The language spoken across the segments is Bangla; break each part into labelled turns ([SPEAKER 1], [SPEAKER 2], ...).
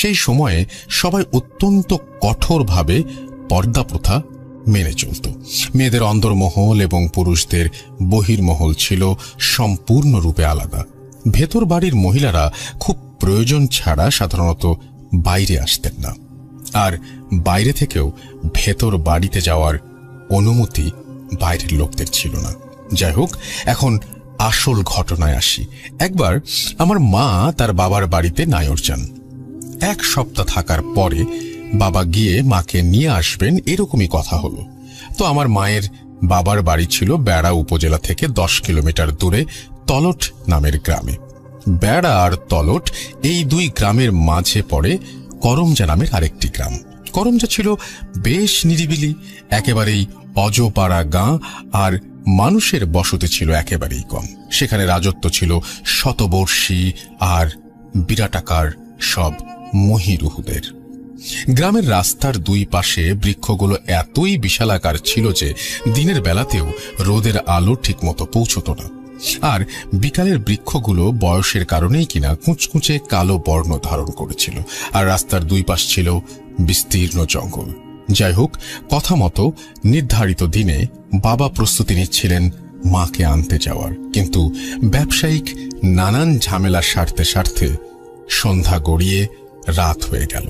[SPEAKER 1] সেই সময়ে সবাই অত্যন্ত কঠোরভাবে পর্দা প্রথা মেনে চলত। মেয়েদের অন্দরমহল এবং পুরুষদের বহির্মহল ছিল সম্পূর্ণরূপে আলাদা। ভেতর বাড়ির মহিলারা খুব প্রয়োজন ছাড়া সাধারণত বাইরে আসতেন না, আর বাইরে থেকেও ভেতর বাড়িতে যাওয়ার অনুমতি বাইরের লোকদের ছিল না। যাই হোক, এখন আসল ঘটনায় আসি। একবার আমার মা তার বাবার বাড়িতে নায়র যান। 1 সপ্তাহ থাকার পরে বাবা গিয়ে মাকে নিয়ে আসবেন এরকমই কথা হলো। তো আমার মায়ের বাবার বাড়ি ছিল বেড়া উপজেলা থেকে 10 কিলোমিটার দূরে তলট নামের গ্রামে। বেড়া আর তলট এই 2 গ্রামের মাঝে পড়ে করমজা নামের আরেকটি গ্রাম। করমজা ছিল বেশ নিরিবিলি, একেবারেই অজপাড়া গাঁ, আর মানুষের বসতি ছিল একেবারেই কম। সেখানে রাজত্ব ছিল শতবর্ষী আর বিরাটাকার সব মহিরুহুদের। গ্রামের রাস্তার 2 পাশে বৃক্ষগুলো এতই বিশালাকার ছিল যে দিনের বেলাতেও রোদের আলো ঠিকমতো পৌঁছত না, আর বিকালের বৃক্ষগুলো বয়সের কারণেই কিনা কুঁচকুঁচে কালো বর্ণ ধারণ করেছিল, আর রাস্তার 2 পাশ ছিল বিস্তীর্ণ জঙ্গল। যাই হোক, কথা মতো নির্ধারিত দিনে বাবা প্রস্তুতি নিচ্ছিলেন মাকে আনতে যাওয়ার, কিন্তু ব্যবসায়িক নানান ঝামেলা সারতে সারতে সন্ধ্যা গড়িয়ে রাত হয়ে গেল।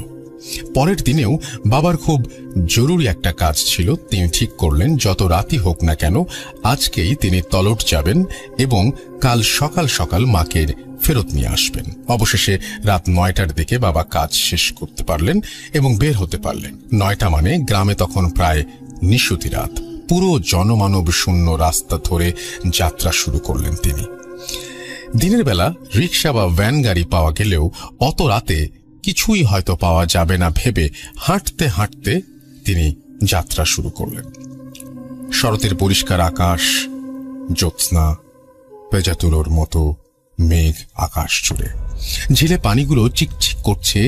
[SPEAKER 1] পরের দিনেও বাবার খুব জরুরি একটা কাজ ছিল। তিনি ঠিক করলেন যত রাতই হোক না কেন আজকেই তিনি তলট যাবেন এবং কাল সকাল সকাল মাকে ফেরত নিয়ে আসবেন। অবশেষে রাত 9টার দিকে বাবা কাজ শেষ করতে পারলেন এবং বের হতে পারলেন। 9টা মানে গ্রামে তখন প্রায় নিশুতি রাত। পুরো জনমানব শূন্য রাস্তা ধরে যাত্রা শুরু করলেন তিনি। দিনের বেলা রিক্সা বা ভ্যান গাড়ি পাওয়া গেলেও অত রাতে কিছুই হয়তো পাওয়া যাবে না ভেবে হাঁটতে হাঁটতে তিনি যাত্রা শুরু করলেন। শরতের পরিষ্কার আকাশ, জ্যোৎস্না, পেজাতুলোর মতো মেঘ আকাশ জুড়ে। ঝিলে পানিগুলো চিকচিক করছে,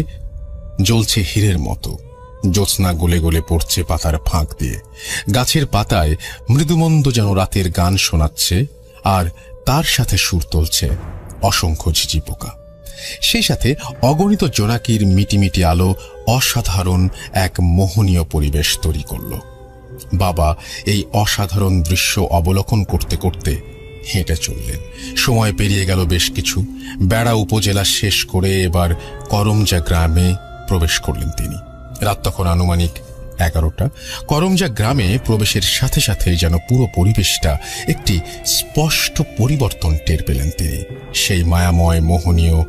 [SPEAKER 1] জ্বলছে হীরের মতো। জ্যোৎস্না গলে গলে পড়ছে পাতার ফাঁক দিয়ে। গাছের পাতায় মৃদুমন্দ যেন রাতের গান শোনাচ্ছে, আর তার সাথে সুর তুলছে অসংখ্য ঝিঝি পোকা। সেই সাথে অগণিত জোনাকির মিটিমিটি আলো অসাধারণ এক মোহনীয় পরিবেশ তৈরি করল। বাবা এই অসাধারণ দৃশ্য অবলোকন করতে করতে হেঁটে চললেন। সময় পেরিয়ে গেল বেশ কিছু। বেড়া উপজেলা শেষ করে এবার করমজা গ্রামে প্রবেশ করলেন তিনি। রাত তখন আনুমানিক 11টা। করমজা গ্রামে প্রবেশের সাথে সাথে যেন পুরো পরিবেশটা একটি স্পষ্ট পরিবর্তন টের পেলেন তিনি। সেই মায়াময় মোহনীয়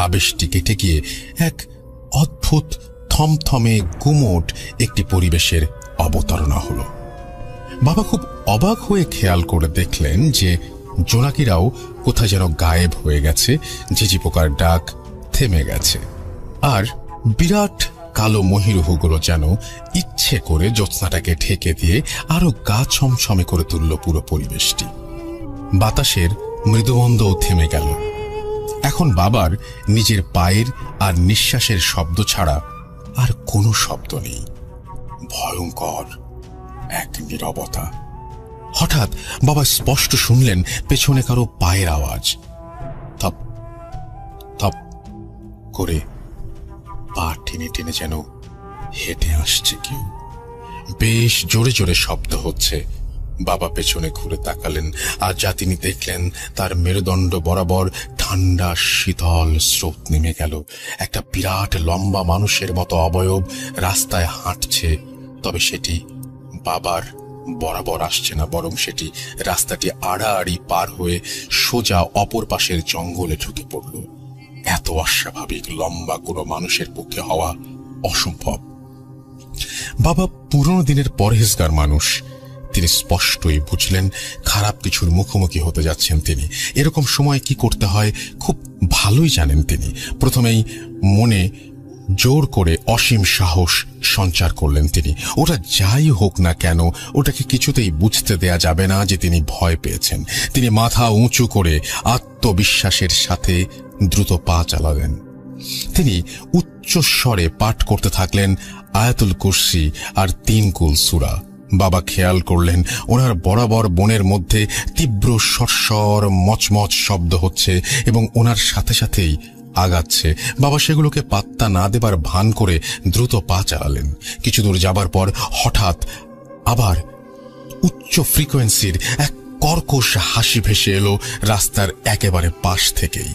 [SPEAKER 1] আবেশটি কেটে গিয়ে এক অদ্ভুত থমথমে গুমোট একটি পরিবেশের অবতারণা হলো। বাবা খুব অবাক হয়ে খেয়াল করে দেখলেন যে জোনাকিরাও কোথায় যেন গায়েব হয়ে গেছে, ঝিঝি পোকার ডাক থেমে গেছে, আর বিরাট কালো মহিরুহগুলো যেন ইচ্ছে করে জ্যোৎস্নাটাকে ঢেকে দিয়ে আরো গা ছমছমে করে তুলল পুরো পরিবেশটি। বাতাসের মৃদুমন্দও থেমে গেল। এখন বাবার নিজের পায়ের আর নিঃশ্বাসের শব্দ ছাড়া আর কোনো শব্দ নেই। ভয়ঙ্কর এক নীরবতা। হঠাৎ বাবা স্পষ্ট শুনলেন পেছনে কারো পায়ের আওয়াজ। থপ থপ করে পা টেনে টেনে যেন হেঁটে আসছে কেউ। বেশ জোরে জোরে শব্দ হচ্ছে। বাবা পেছনে ঘুরে তাকালেন, আর যা তিনি দেখলেন তার মেরুদণ্ড বরাবর ঠান্ডা শীতল স্রোত নেমে গেল। একটা বিরাট লম্বা মানুষের মতো অবয়ব রাস্তায় হাঁটছে, তবে সেটি বাবার বরাবর আসছে না, বরং সেটি রাস্তাটি আড়াআড়ি পার হয়ে সোজা অপর পাশের জঙ্গলে ঢুকে পড়ল। এত অস্বাভাবিক লম্বা কোনো মানুষের পক্ষে হওয়া অসম্ভব। বাবা পুরনো দিনের পরহেজগার মানুষ। তিনি স্পষ্টই বুঝলেন খারাপ কিছুর মুখোমুখি হতে যাচ্ছেন তিনি। এরকম সময় কি করতে হয় খুব ভালোই জানেন তিনি। প্রথমেই মনে জোর করে অসীম সাহস সঞ্চার করলেন তিনি। ওটা যাই হোক না কেন, ওটাকে কিছুতেই বুঝতে দেয়া যাবে না যে তিনি ভয় পেয়েছেন। তিনি মাথা উঁচু করে আত্মবিশ্বাসের সাথে দ্রুত পা চালালেন। তিনি উচ্চস্বরে পাঠ করতে থাকলেন আয়াতুল কুরসি আর 3 কুল সূরা। বাবা খেয়াল করলেন ওনার বরাবর বনের মধ্যে তীব্র সরসর মচমচ শব্দ হচ্ছে এবং ওনার সাথে সাথেই আগাচ্ছে। বাবা সেগুলোকে পাত্তা না দেবার ভান করে দ্রুত পা চালালেন। কিছু দূর যাবার পর হঠাৎ আবার উচ্চ ফ্রিকোয়েন্সির এক কর্কশ হাসি ভেসে এলো রাস্তার একেবারে পাশ থেকেই,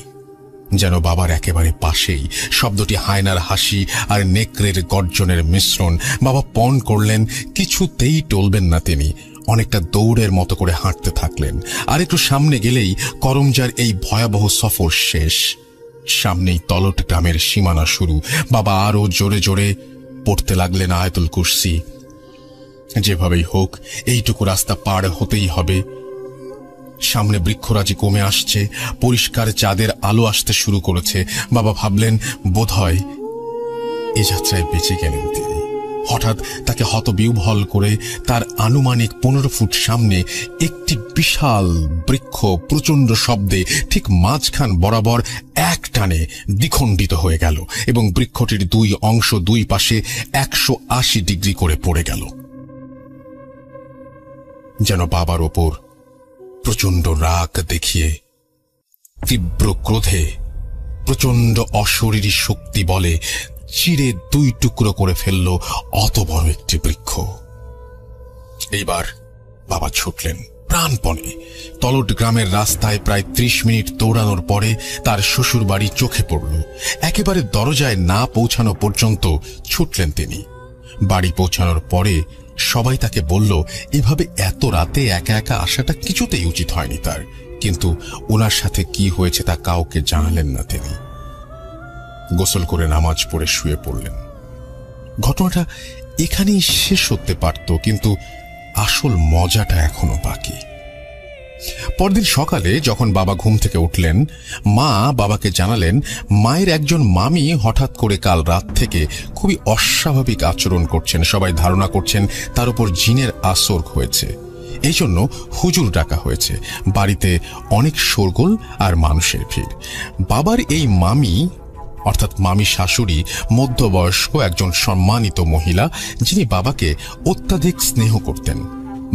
[SPEAKER 1] যেন বাবার একেবারে পাশেই। শব্দটি হায়নার হাসি আর নেকড়ের গর্জনের মিশ্রণ। বাবা পণ করলেন, কিছুতেই টলবেন না তিনি। অনেকটা দৌড়ের মতো করে হাঁটতে থাকলেন। আর একটু সামনে গেলেই করমজার এই ভয়াবহ সফর শেষ। সামনেই তলট গ্রামের সীমানা শুরু। বাবা আরো জোরে জোরে পড়তে লাগলেন আয়াতুল কুরসি। যেভাবেই হোক এইটুকু রাস্তা পার হতেই হবে। সামনে বৃক্ষরাজি কমে আসছে, পরিষ্কার চাঁদের আলো আসতে শুরু করেছে। বাবা ভাবলেন, বোধহয় এ যাত্রায় বেঁচে গেলেন তিনি। হঠাৎ তাকে হতবিহ্বল করে তার আনুমানিক 15 ফুট সামনে একটি বিশাল বৃক্ষ প্রচণ্ড শব্দে ঠিক মাঝখান বরাবর এক টানে দ্বিখণ্ডিত হয়ে গেল এবং বৃক্ষটির দুই অংশ দুই পাশে 180 ডিগ্রি করে পড়ে গেল। যেন বাবার ওপর প্রচণ্ড রাগ দেখিয়ে, তীব্র ক্রোধে, প্রচণ্ড অশরীরী শক্তি বলে চিরে 2 টুকরো করে ফেলল অত বড় একটি বৃক্ষ। এইবার বাবা ছুটলেন প্রাণপণে। তলট গ্রামের রাস্তায় প্রায় 30 মিনিট দৌড়ানোর পরে তার শ্বশুর বাড়ি চোখে পড়ল। একেবারে দরজায় না পৌঁছানো পর্যন্ত ছুটলেন তিনি। বাড়ি পৌঁছানোর পরে সবাই তাকে বলল, এভাবে এত রাতে একা একা আসাটা কিছুতেই উচিত হয়নি তার। কিন্তু ওনার সাথে কি হয়েছে তা কাউকে জানালেন না তিনি। গোসল করে নামাজ পড়ে শুয়ে পড়লেন। ঘটনাটা এখানেই শেষ হতে পারত, কিন্তু আসল মজাটা এখনো বাকি। পরদিন সকালে যখন বাবা ঘুম থেকে উঠলেন, মা বাবাকে জানালেন মায়ের একজন মামি হঠাৎ করে কাল রাত থেকে খুবই অস্বাভাবিক আচরণ করছেন। সবাই ধারণা করছেন তার উপর জিনের আসর হয়েছে। এই জন্য হুজুর ডাকা হয়েছে। বাড়িতে অনেক শোরগোল আর মানুষের ভিড়। বাবার এই মামি অর্থাৎ মামি শাশুড়ি মধ্যবয়স্ক একজন সম্মানিত মহিলা, যিনি বাবাকে অত্যাধিক স্নেহ করতেন।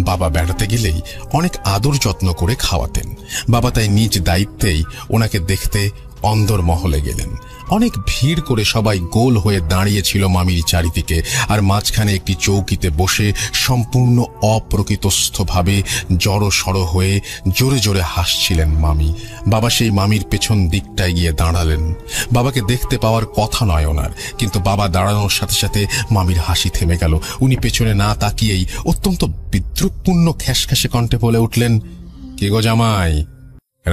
[SPEAKER 1] বাবা বেড়াতে গেলেই অনেক আদর যত্ন করে খাওয়াতেন। বাবা তাই নিজ দায়িত্বেই ওনাকে দেখতে অন্দরমহলে গেলেন। অনেক ভিড় করে সবাই গোল হয়ে দাঁড়িয়েছিল মামির চারিদিকে, আর মাঝখানে একটি চৌকিতে বসে সম্পূর্ণ অপ্রকৃতস্থভাবে জড়সড় হয়ে জোরে জোরে হাসছিলেন মামি। বাবা সেই মামির পেছন দিকটায় গিয়ে দাঁড়ালেন। বাবাকে দেখতে পাওয়ার কথা নয় ওনার, কিন্তু বাবা দাঁড়ানোর সাথে সাথে মামির হাসি থেমে গেল। উনি পেছনে না তাকিয়েই অত্যন্ত বিদ্রুপপূর্ণ খ্যাসখ্যাসে কণ্ঠে বলে উঠলেন, কে গো জামাই,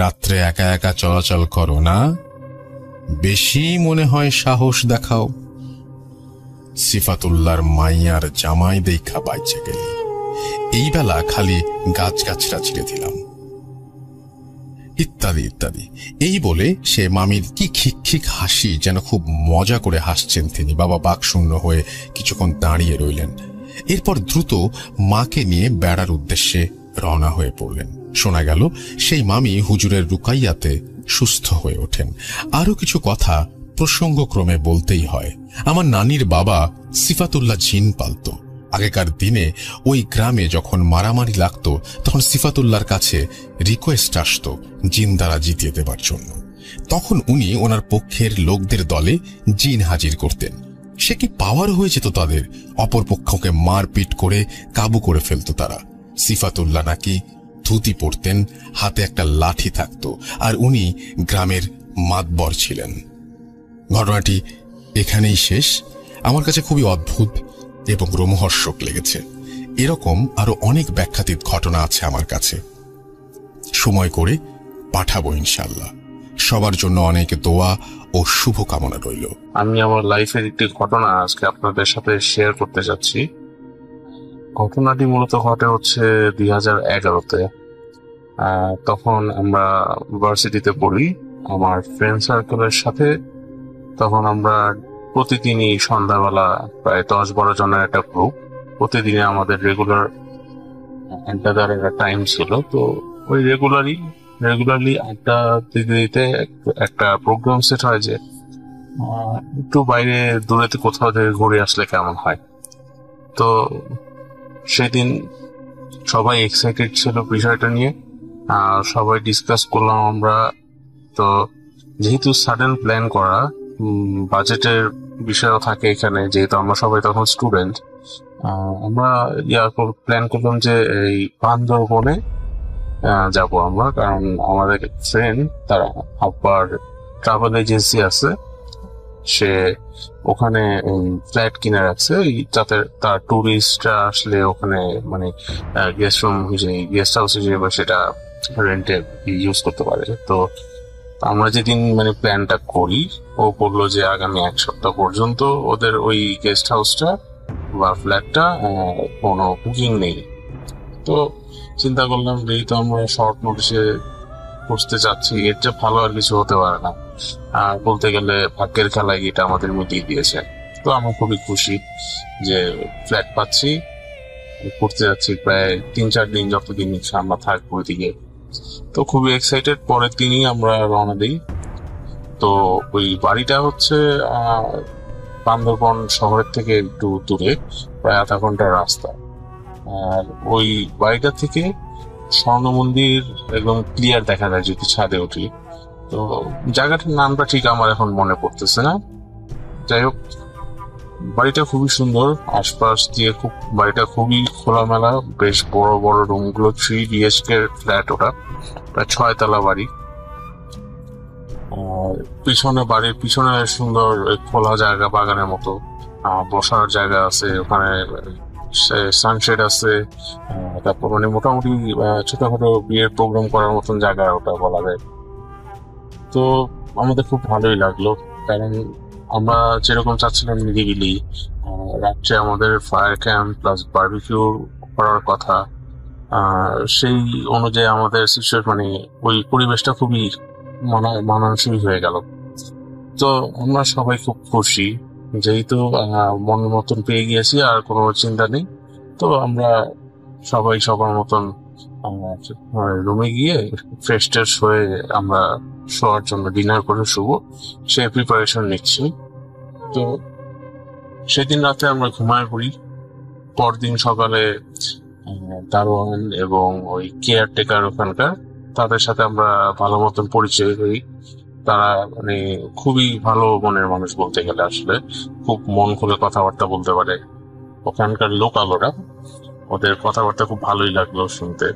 [SPEAKER 1] রাত্রে একা একা চলাচল করো না? বেশি মনে হয় সাহস দেখাও। সিফাতুল্লাহর মাইয়ার জামাই দেখা বাইচে গেলি, এই বেলা খালি গাছগাছরা ছিঁড়ে দিলাম, ইত্যাদি ইত্যাদি। এই বলে সে মামির কি খিকখিক হাসি, যেন খুব মজা করে হাসছেন তিনি। বাবা বাকশূন্য হয়ে কিছুক্ষণ দাঁড়িয়ে রইলেন। এরপর দ্রুত মাকে নিয়ে বেড়ার উদ্দেশ্যে রওনা হয়ে পড়লেন। শোনা গেল সেই মামি হুজুরের রুকাইয়াতে সুস্থ হয়ে ওঠেন। আরো কিছু কথা প্রসঙ্গক্রমে বলতেই হয়। আমার নানির বাবা সিফাতুল্লাহ জিন পালত। আগেকার দিনে ওই গ্রামে যখন মারামারি লাগতো, তখন সিফাতুল্লাহর কাছে রিকোয়েস্ট আসতো জিন দ্বারা জিতিয়ে দেবার জন্য। তখন উনি ওনার পক্ষের লোকদের দলে জিন হাজির করতেন। সে কি পাওয়ার হয়ে যেত তাদের, অপর পক্ষকে মারপিট করে কাবু করে ফেলত তারা। সিফাতুল্লাহ নাকি ধুতি পরতেন, হাতে একটা লাঠি থাকত, আর উনি গ্রামের মাতবর ছিলেন। ঘটনাটি এখানেই শেষ। আমার কাছে খুবই অদ্ভুত এবং রোমহর্ষক লেগেছে। এরকম আরো অনেক ব্যাখ্যাতীত ঘটনা আছে আমার কাছে, সময় করে পাঠাবো ইনশাল্লাহ। সবার জন্য অনেক দোয়া ও শুভকামনা রইল।
[SPEAKER 2] আমি আমার লাইফের একটি ঘটনা আজকে আপনাদের সাথে শেয়ার করতে যাচ্ছি। ঘটনাটি মূলত ঘটে হচ্ছে 2011-তে। তখন আমরা ইউনিভার্সিটিতে পড়ি আমার ফ্রেন্ড সার্কেলের সাথে। তখন আমরা প্রতিদিনই সন্ধ্যাবেলা প্রায় 10-12 জনের একটা গ্রুপ, প্রতিদিনই আমাদের রেগুলার আড্ডা দেওয়ার একটা টাইম ছিল। তো ওই রেগুলারলি আড্ডা দিতে দিতে একটা প্রোগ্রাম সেট হয় যে একটু বাইরে দূরেতে কোথাও থেকে ঘুরে আসলে কেমন হয়। তো সেদিন সবাই এক্সাইটেড ছিল বিষয়টা নিয়ে, সবাই ডিসকাস করলাম আমরা। তো যেহেতু সাডেন প্ল্যান করা, বাজেটের বিষয়ও থাকে এখানে, যেহেতু আমরা সবাই তখন স্টুডেন্ট, আমরা প্ল্যান করলাম যে এই বান্দরবনে যাব আমরা। কারণ আমাদের ফ্রেন্ড, তারা আব্বার ট্রাভেল এজেন্সি আছে, সে ওখানে ফ্ল্যাট কিনে রাখছে, যাতে তার টুরিস্টরা আসলে ওখানে মানে গেস্ট রুম হিসেবে, গেস্ট হাউস হিসেবে সেটা রেন্টে ইউজ করতে পারে। তো আমরা যেদিন মানে প্ল্যানটা করি, ও বললো যে আগামী 1 সপ্তাহ পর্যন্ত ওদের ওই গেস্ট হাউসটা বা ফ্ল্যাটটা কোনো বুকিং নেই। তো চিন্তা করলাম, যেহেতু আমরা শর্ট নোটিসে করতে চাচ্ছি, এর চেয়ে ভালো আর কিছু হতে পারে না। আর বলতে গেলে ভাগ্যের খেলায় এটা আমাদের মিটিয়ে দিয়েছে। তো আমরা খুবই খুশি যে ফ্ল্যাট পাচ্ছি, করতে যাচ্ছি প্রায় 3-4 দিন, যতদিন আমরা থাকবো ওইদিকে। তো খুবই এক্সাইটেড। পরের দিনই আমরা রওনা দিই। তো ওই বাড়িটা হচ্ছে বান্দরবন শহরের থেকে একটু দূরে, প্রায় আধা ঘন্টার রাস্তা। আর ওই বাড়িটা থেকে স্বর্ণ মন্দির একদম ক্লিয়ার দেখা যায় যদি ছাদে উঠি। তো জায়গাটার নামটা ঠিক আমার এখন মনে পড়তেছে না। যাই হোক, বাড়িটা খুবই সুন্দর, আশপাশ দিয়ে বাড়িটা খুবই খোলামেলা, বেশ বড় বড় রুমগুলো, 3 BHK ফ্ল্যাট, ওটা প্রায় 6 তলা বাড়ি। বাড়ির পিছনে সুন্দর খোলা জায়গা, বাগানের মতো বসার জায়গা আছে ওখানে, সানশেড আছে। তারপর মানে মোটামুটি ছোটখাটো বিয়ের প্রোগ্রাম করার মতন জায়গা ওটা বলা যায়। তো আমাদের খুব ভালোই লাগলো, কারণ আমরা যেরকম চাচ্ছিলাম নিরিবিলি, রাত্রে আমাদের ফায়ার ক্যাম্প প্লাস বারবিকিউ করার কথা, সেই অনুযায়ী আমাদের মানে ওই পরিবেশটা খুবই মানানসই হয়ে গেল। তো আমরা সবাই খুব খুশি, যেহেতু মনের মতন পেয়ে গিয়েছি, আর কোনো চিন্তা নেই। তো আমরা সবাই সবার মতন রুমে গিয়ে ফ্রেশ ট্রেশ হয়ে আমরা শোয়ার জন্য ডিনার করে শুবো, সে প্রিপারেশন নিচ্ছি। তো সেদিন রাতে আমরা ঘুমায় পড়ি। পরদিন সকালে দারোয়ান এবং ওই কেয়ারটেকার ওখানকার, তাদের সাথে আমরা ভালো মতন পরিচয় হই। তারা মানে খুবই ভালো মনের মানুষ, বলতে গেলে আসলে খুব মন খুলে কথাবার্তা বলতে পারে। ওখানকার লোকাল ওরা, ওদের কথাবার্তা খুব ভালোই লাগলো শুনতে।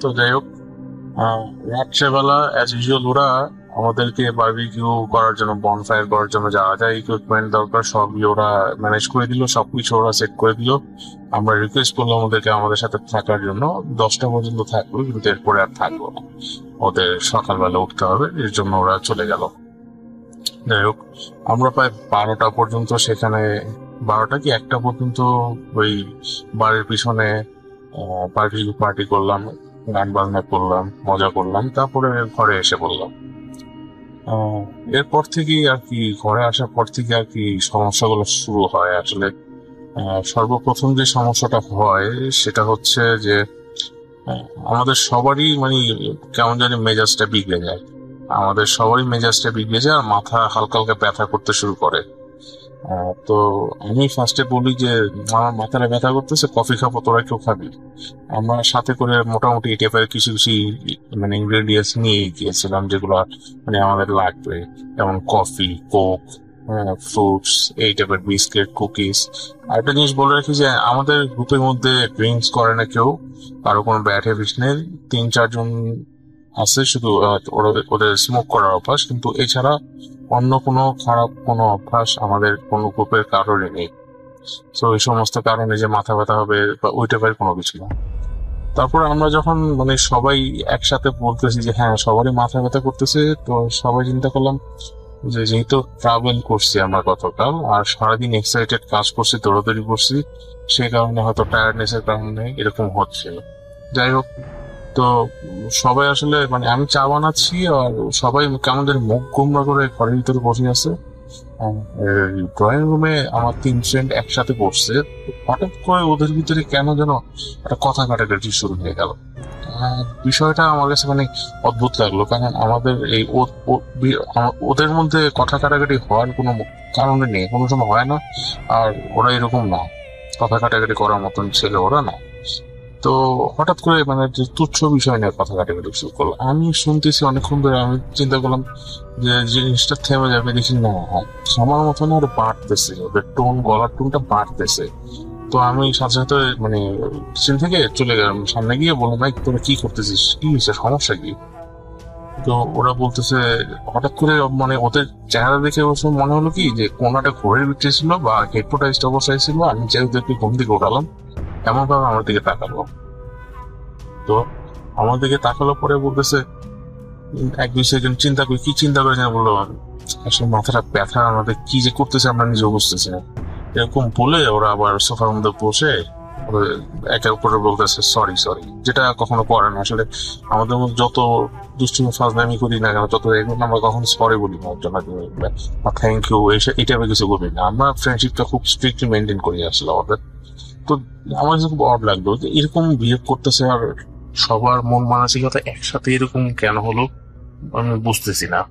[SPEAKER 2] তো যাই হোক, রাত্রেবেলা অ্যাজ ইউজুয়াল ওরা আমাদেরকে বারবিকিউ করার জন্য, বনফায়ার করার জন্য যা যা ইকুইপমেন্ট দরকার সবই ওরা ম্যানেজ করে দিল, সবকিছু ওরা সেট করে দিল। আমরা রিকোয়েস্ট করলাম ওদেরকে আমাদের সাথে থাকার জন্য, 10টা পর্যন্ত থাকবো, কিন্তু এরপরে আর থাকবো না, ওদের সকালবেলা উঠতে হবে, এর জন্য ওরা চলে গেল। যাই হোক, আমরা প্রায় 12টা পর্যন্ত সেখানে, 12টা কি 1টা পর্যন্ত ওই বাড়ির পিছনে পার্টি করলাম, গান বাজনা করলাম, মজা করলাম, তারপরে ঘরে এসে বললাম। এরপর থেকে আর কি, ঘরে আসার পর থেকে আর কি সমস্যাগুলো শুরু হয় আসলে। সর্বপ্রথম যে সমস্যাটা হয় সেটা হচ্ছে যে আমাদের সবারই মানে কেমন জানি মেজাজটা বিগড়ে যায়, আর মাথা হালকা হালকা ব্যথা করতে শুরু করে। তো আমি ফার্স্টে বলি যে আমার মাথাটা ব্যথা করতেছে, কফি খাবো, তোরা কেউ খাবি? আমরা সাথে করে মোটামুটি এই টাইপের কিছু কিছু মানে ইনগ্রেডিয়েন্টস নিয়ে গিয়েছিলাম, যেগুলো মানে আমাদের লাগবে, যেমন কফি, কোক, ফ্রুটস, এই টাইপের বিস্কিট, কুকিজ। আর একটা জিনিস বলে রাখি যে আমাদের গ্রুপের মধ্যে ড্রিঙ্কস করে না কেউ, কারো কোনো ব্যাড হ্যাবিট নেই। 3-4 জন আছে শুধু ওদের স্মোক করার অভ্যাস, কিন্তু এছাড়া অন্য কোনো খারাপ কোনো অভ্যাস আমাদের কোনো গ্রুপের কারোরই নেই। তো এই সমস্ত কারণে যে মাথা ব্যথা হবে বা ওই টাইপের কোনো কিছু না। তারপর আমরা যখন মানে সবাই একসাথে বলতেছি যে হ্যাঁ সবারই মাথা ব্যথা করতেছে, তো সবাই চিন্তা করলাম যে যেহেতু ট্রাভেল করছি আমরা গতকাল, আর সারাদিন এক্সাইটেড কাজ করছি, দৌড়াদৌড়ি করছি, সেই কারণে হয়তো টায়ার্ডনেস এর কারণে এরকম হচ্ছিল। যাই হোক, তো সবাই আসলে মানে আমি চা বানাচ্ছি, আর সবাই কেমন যেন মুখ গোমরা করে ঘরের ভিতরে বসে আছে। ড্রয়িং রুমে আমার 3 ফ্রেন্ড একসাথে বসছে, হঠাৎ করে ওদের ভিতরে কেন যেন একটা কথা কাটাকাটি শুরু হয়ে গেল। বিষয়টা আমার কাছে মানে অদ্ভুত লাগলো, কারণ আমাদের এই ওদের মধ্যে কথা কাটাকাটি হওয়ার কোনো কারণে নেই, কোনো সময় হয় না। আর ওরা এরকম না, কথা কাটাকাটি করার মতন ছেলে ওরা না। তো হঠাৎ করে মানে যে তুচ্ছ বিষয় নিয়ে কথা কাটাকাটি শুরু করলো। আমি শুনতেছি অনেকক্ষণ ধরে, আমি চিন্তা করলাম যে জিনিসটা থেমে যাবে, দেখি না আমার মতন আর বাড়তেছে, ওদের গলার টোনটা বাড়তেছে। তো আমি সাথে সাথে মানে কিচেন থেকে চলে গেলাম, সামনে গিয়ে বললাম, ভাই তোরা কি করতেছিস, কি হয়েছে, সমস্যা কি? তো ওরা বলতেছে, হঠাৎ করে মানে ওদের চেহারা দেখে অবশ্য মনে হলো কি যে কোন একটা ঘোরের ভিতরে ছিল বা হেডফোটাইজড অবস্থায় ছিল। আমি যে ওদেরকে ঘুম থেকে উঠালাম, এমন ভাবে আমার দিকে তাকালো। তো আমার দিকে তাকালো পরে বলতেছে, এক দুই সেকেন্ড চিন্তা করি, কি চিন্তা করে যেন বললো, আসলে মাথাটা ব্যথা, আমাদের কি যে করতেছে আমরা নিজে বুঝতেছি না। এরকম বলে ওরা আবার সোফার মধ্যে বসে একের উপরে বলতেছে সরি সরি, যেটা কখনো করে না আসলে। আমাদের মধ্যে যত দুষ্টুমি ফাজলামি করি না কেন, যত এগুলো আমরা কখনো সরি বলি না একজন বা থ্যাংক ইউ এই টাইপের কিছু করি না। আমরা ফ্রেন্ডশিপটা খুব স্ট্রিক্টলি মেনটেন করি আসলে আমাদের। তো আমার কাছে খুব অড লাগলো যে এরকম বিহেভ করতেছে, আর সবার মন মানসিকতা একসাথে এরকম কেন হলো আমি বুঝতেছি না।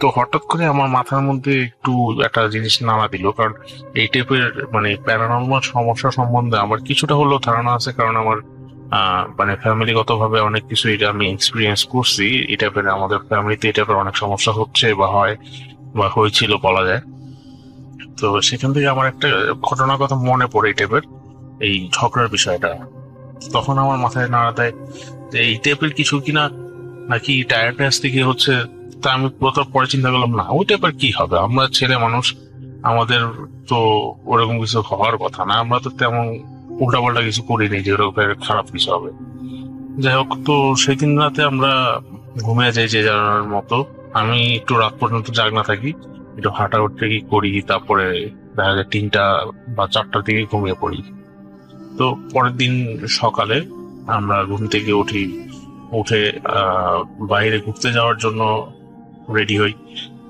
[SPEAKER 2] তো হঠাৎ করে আমার মাথার মধ্যে একটু একটা জিনিস নাড়া দিল, কারণ এই টাইপের মানে প্যারানর্মাল সমস্যা সম্বন্ধে আমার কিছুটা হলেও ধারণা আছে, কারণ আমার মানে ফ্যামিলিগত ভাবে অনেক কিছু এটা আমি এক্সপিরিয়েন্স করছি। এই টাইপের আমাদের ফ্যামিলিতে এই টাইপের অনেক সমস্যা হচ্ছে বা হয় বা হয়েছিল বলা যায়। তো সেখান থেকে আমার একটা ঘটনার কথা মনে পড়ে, এই টাইপের এই ঝগড়ার বিষয়টা। তখন আমার মাথায় নাড়া দেয় যে এই টাইপের কিছু কিনা নাকি টায়ার্ডনেস থেকে হচ্ছে। তা আমি পরে চিন্তা করলাম, না ওই টাইপের কি হবে, আমরা ছেলে মানুষ, আমাদের তো ওরকম কিছু হওয়ার কথা না, আমরা তো তেমন উল্টাপাল্টা কিছু করিনি যে ওরকম খারাপ কিছু হবে। যাই হোক, তো সেদিন রাতে আমরা ঘুমিয়ে যাই যে যার মতো। আমি একটু রাত পর্যন্ত জাগনা থাকি, একটু হাঁটাহুটি করি, তারপরে দেখা যায় 3টা বা 4টার দিকে ঘুমিয়ে পড়ি। তো পরের দিন সকালে আমরা ঘুম থেকে উঠে বাইরে ঘুরতে যাওয়ার জন্য রেডি হই।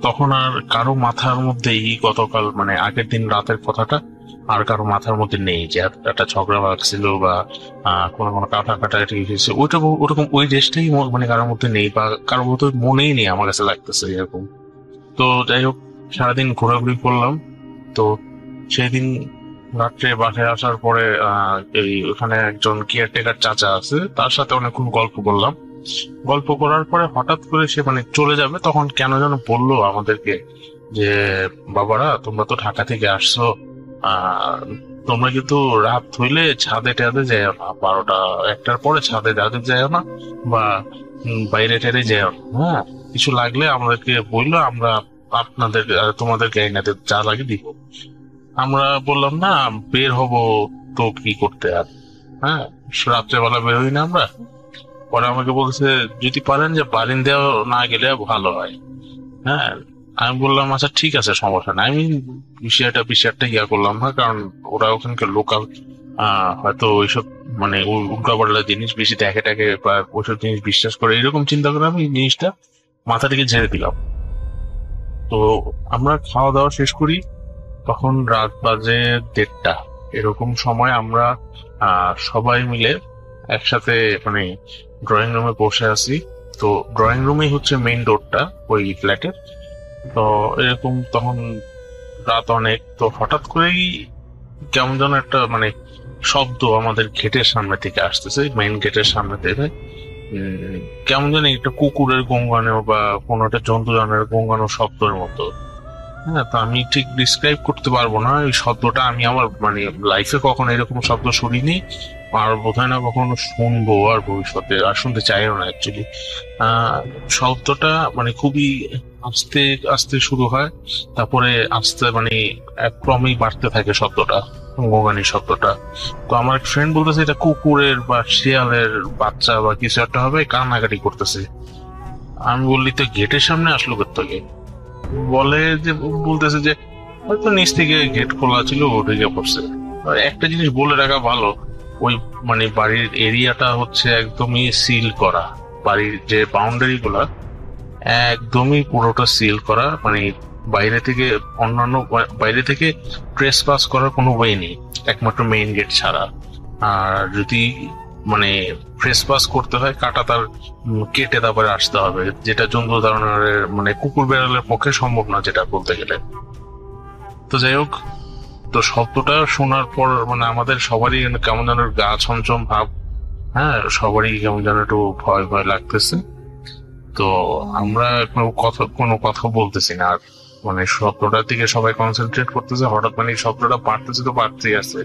[SPEAKER 2] তখন আর কারো মাথার মধ্যেই গতকাল মানে আগের দিন রাতের কথাটা আর কারো মাথার মধ্যে নেই যে একটা ঝগড়া লাগছিল বা কোনো কাটাকাটি হয়েছে, ওরকম ওই দেশটাই মানে কারোর মধ্যে নেই বা কারোর মধ্যে মনেই নেই আমার কাছে লাগতেছে এরকম। তো যাই হোক, সারাদিন ঘোরাঘুরি করলাম। তো সেদিন রাত্রে বাসায় আসার পরে এই ওখানে একজন কেয়ারটেকার চাচা আছে, তার সাথে অনেকক্ষণ গল্প করলাম। গল্প করার পরে হঠাৎ করে সে মানে চলে যাবে, তখন কেন যেন বললো আমাদেরকে যে বাবারা তোমরা তো ঢাকা থেকে আসছো, তোমরা কিন্তু রাত হইলে ছাদে টাদে যাও না, 12টা 1টার পরে ছাদে টাদে যাও না বা বাইরে টাইরে যাও না। হ্যাঁ, কিছু লাগলে আমাদেরকে বললো, আমরা আপনাদের তোমাদের গাইনাদের যা লাগে দিব। আমরা বললাম না বের হব তো কি করতে আর, হ্যাঁ রাত্রেবেলা বের হই না আমরা। পরে আমাকে বলছে যদি পারেন যে বারিন্দাও না গেলে ভালো হয়। হ্যাঁ, আমি বললাম আচ্ছা ঠিক আছে, সমস্যা নাই। আমি বিষয়টা ইয়া করলাম না, কারণ ওরা ওখানকার লোকাল হয়তো ওইসব মানে উল্টাপাল্টা জিনিস বেশি দেখে টাকে বা ওইসব জিনিস বিশ্বাস করে, এরকম চিন্তা করে আমি জিনিসটা মাথা থেকে ঝেড়ে দিলাম। তো আমরা খাওয়া দাওয়া শেষ করি, তখন রাত বাজে 1:30 এরকম সময় আমরা সবাই মিলে একসাথে মানে ড্রয়িং রুমে বসে আছি। তো ড্রয়িং রুমেই হচ্ছে মেইন ডোরটা ওই ফ্ল্যাটের। তো এরকম তখন রাত অনেক, তো হঠাৎ করেই কেমন যেন একটা মানে শব্দ আমাদের গেটের সামনে থেকে আসতেছে, মেইন গেটের সামনে থেকে। কেমন যেন একটা কুকুরের গঙ্গানো বা কোনো একটা জন্তু জানোয়ারের গঙ্গানো শব্দের মতো। হ্যাঁ, তো আমি ঠিক ডিসক্রাইব করতে পারবো না এই শব্দটা, আমি আমার মানে লাইফে কখনো এরকম শব্দ শুনিনি আর বোধহয় না কখনো শুনবো আর ভবিষ্যতে, আর শুনতে চাইও না অ্যাকচুয়ালি। শব্দটা মানে খুবই আস্তে আস্তে শুরু হয়, তারপরে আস্তে মানে ক্রমেই বাড়তে থাকে শব্দটা, গোগানির শব্দটা। তো আমার এক ফ্রেন্ড বলতেছে এটা কুকুরের বা শিয়ালের বাচ্চা বা কিছু একটা হবে, কান্নাকাটি করতেছে। আমি বললি তো গেটের সামনে আসলো কোত্থেকে? বলতেছে যে হয়তো নিচ থেকে গেট খোলা ছিল, ঢুকে পড়ছে। একটা জিনিস বলে রাখা ভালো, ওই মানে বাড়ির এরিয়াটা হচ্ছে একদমই সিল করা, বাড়ির যে বাউন্ডারি গুলা একদমই পুরোটা সিল করা, মানে বাইরে থেকে ট্রেস পাস করার কোনো ওয়ে নেই একমাত্র মেইন গেট ছাড়া। আর যদি মানে ট্রেস পাস করতে হয় কাটা তার কেটে তারপরে আসতে হবে, যেটা জন্তু ধরনের মানে কুকুর বেড়ালের পক্ষে সম্ভব না, যেটা বলতে গেলে। তো যাই হোক, তো শব্দটা শোনার পর মানে আমাদের সবারই কেমন যেন গা ছমছম ভাব হ্যাঁ, সবারই কেমন যেন একটু ভয় ভয় লাগতেছে। তো আমরা কোনো কথা বলতেছি না আর, মানে শব্দটার দিকে সবাই কনসেন্ট্রেট করতেছে। হঠাৎ মানে এই শব্দটা বাড়তেছে তো বাড়তেই আছে।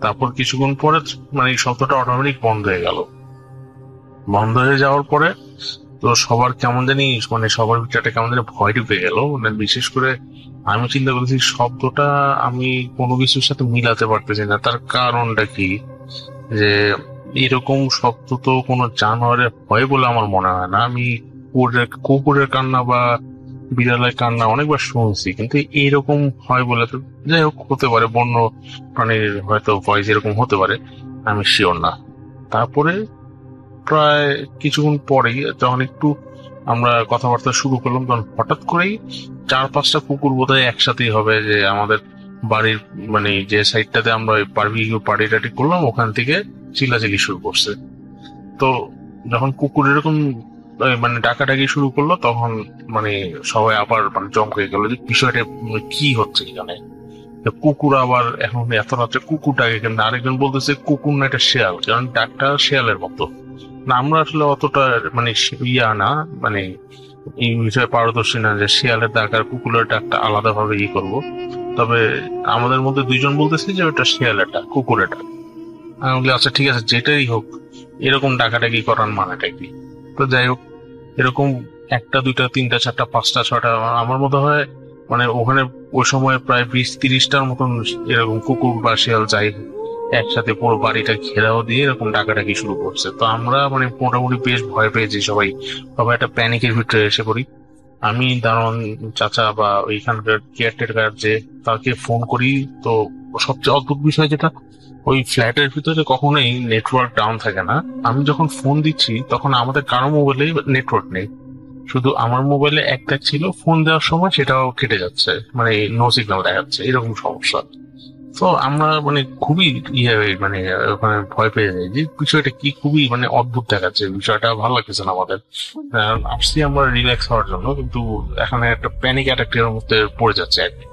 [SPEAKER 2] তারপর কিছুক্ষণ পরে মানে এই শব্দটা অটোমেটিক বন্ধ হয়ে গেল। বন্ধ হয়ে যাওয়ার পরে তো সবার কেমন জানি, মানে সবার ভিতরে একটা কেমন জানি ভয় ঢুকে গেল। মানে বিশেষ করে আমি চিন্তা করতেছি শব্দটা আমি কোনো কিছুর সাথে মিলাতে পারতেছি না, তার কারণটা কি? যে এরকম শব্দ তো কোনো জানোয়ারের হয় বলে আমার মনে হয় না। আমি কুকুরের কান্না বা বিড়ালের কান্না অনেকবার শুনছি, কিন্তু এইরকম হয় বলে তো, যাই হোক হতে পারে বন্য প্রাণীর হয়তো ভয়েস এরকম হতে পারে, আমি শিওর না। তারপরে প্রায় কিছুক্ষণ পরেই যখন একটু আমরা কথাবার্তা শুরু করলাম, তখন হঠাৎ করেই 4-5টা কুকুর বোধহয় একসাথেই হবে, যে আমাদের বাড়ির মানে যে সাইডটাতে আমরা বারবিকিউ পার্টি টাটি করলাম ওখান থেকে চিল্লাচিল্লি শুরু করছে। তো যখন কুকুর এরকম মানে ডাকাডাকি শুরু করলো, তখন মানে সবাই আবার মানে চমকে গেল যে বিষয়টা কি হচ্ছে এখানে। তো কুকুর আবার এখন এত রাত্রে কুকুর ডাকে কেন? আরেকজন বলতেছে কুকুর না, এটা শেয়াল, কারণ ডাকটা শেয়ালের মতো। না, আমরা আসলে অতটা মানে না, মানে এই বিষয়ে পারদর্শী না যে শিয়ালের ডাক আর কুকুরের ডাকটা আলাদা ভাবে করবো। তবে আমাদের মধ্যে দুইজন বলতেছে যে ওটা শিয়ালের ডাক, কুকুরের ডাক। আমি বলি আচ্ছা ঠিক আছে, যেটাই হোক, এরকম ডাকাডাকি করার মানেটা কি? তো যাই হোক, এরকম 1টা 2টা 3টা 4টা 5টা 6টা আমার মনে হয় মানে ওখানে ওই সময় প্রায় 20-30টার মতন এরকম কুকুর বা শিয়াল যাই হোক, একসাথে পুরো বাড়িটা ঘেরাও দিয়ে এরকম ডাকাডাকি শুরু করছে। তো আমরা মানে মোটামুটি বেশ ভয় পেয়েছি সবাই, সবাই একটা প্যানিকের ভিতরে এসে পড়ি। আমি দারোয়ান চাচা বা ওইখানকার কেয়ারটেকার যে, তাকে ফোন করি। তো সবচেয়ে অদ্ভুত বিষয় যেটা, ওই ফ্ল্যাটের ভিতরে কখনোই নেটওয়ার্ক ডাউন থাকে না। আমি যখন ফোন দিচ্ছি তখন আমাদের কারো মোবাইলে নেটওয়ার্ক নেই, শুধু আমার মোবাইলে একটা ছিল। ফোন দেওয়ার সময় সেটাও কেটে যাচ্ছে, মানে নো সিগন্যাল দেখাচ্ছে, এরকম সমস্যা। তো আমরা মানে খুবই মানে ওখানে ভয় পেয়ে যাই যে বিষয়টা কি, খুবই মানে অদ্ভুত দেখাচ্ছে বিষয়টা, ভালো লাগতেছে না আমাদের। আসছি আমরা রিল্যাক্স হওয়ার জন্য, কিন্তু এখানে একটা প্যানিক অ্যাটাকের মধ্যে পড়ে যাচ্ছে আর কি।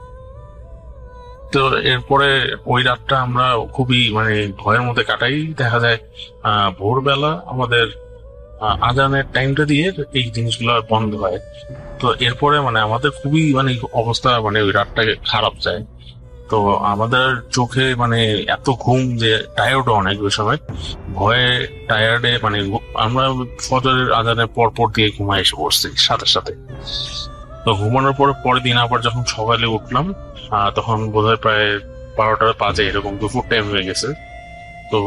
[SPEAKER 2] তো এরপরে ওই রাতটা আমরা খুবই মানে ভয়ের মধ্যে কাটাই। দেখা যায় ভোরবেলা আমাদের আজানের টাইমটা দিয়ে এই জিনিসগুলো বন্ধ হয়। তো এরপরে মানে আমাদের খুবই মানে অবস্থা, মানে ওই রাতটাকে খারাপ যায়। তো আমাদের চোখে মানে এত ঘুম যে টায়ার্ডও অনেক ওই সময়, ভয়ে টায়ার্ডে মানে আমরা ফজরের আজানের পর পর দিয়ে ঘুমায় এসে পড়ছি সাথে সাথে। তো ঘুমানোর পরে পরের দিন আবার যখন সকালে উঠলাম, তখন বোধহয় প্রায় 12টা বাজে, এরকম দুপুর টাইম হয়ে গেছে। তো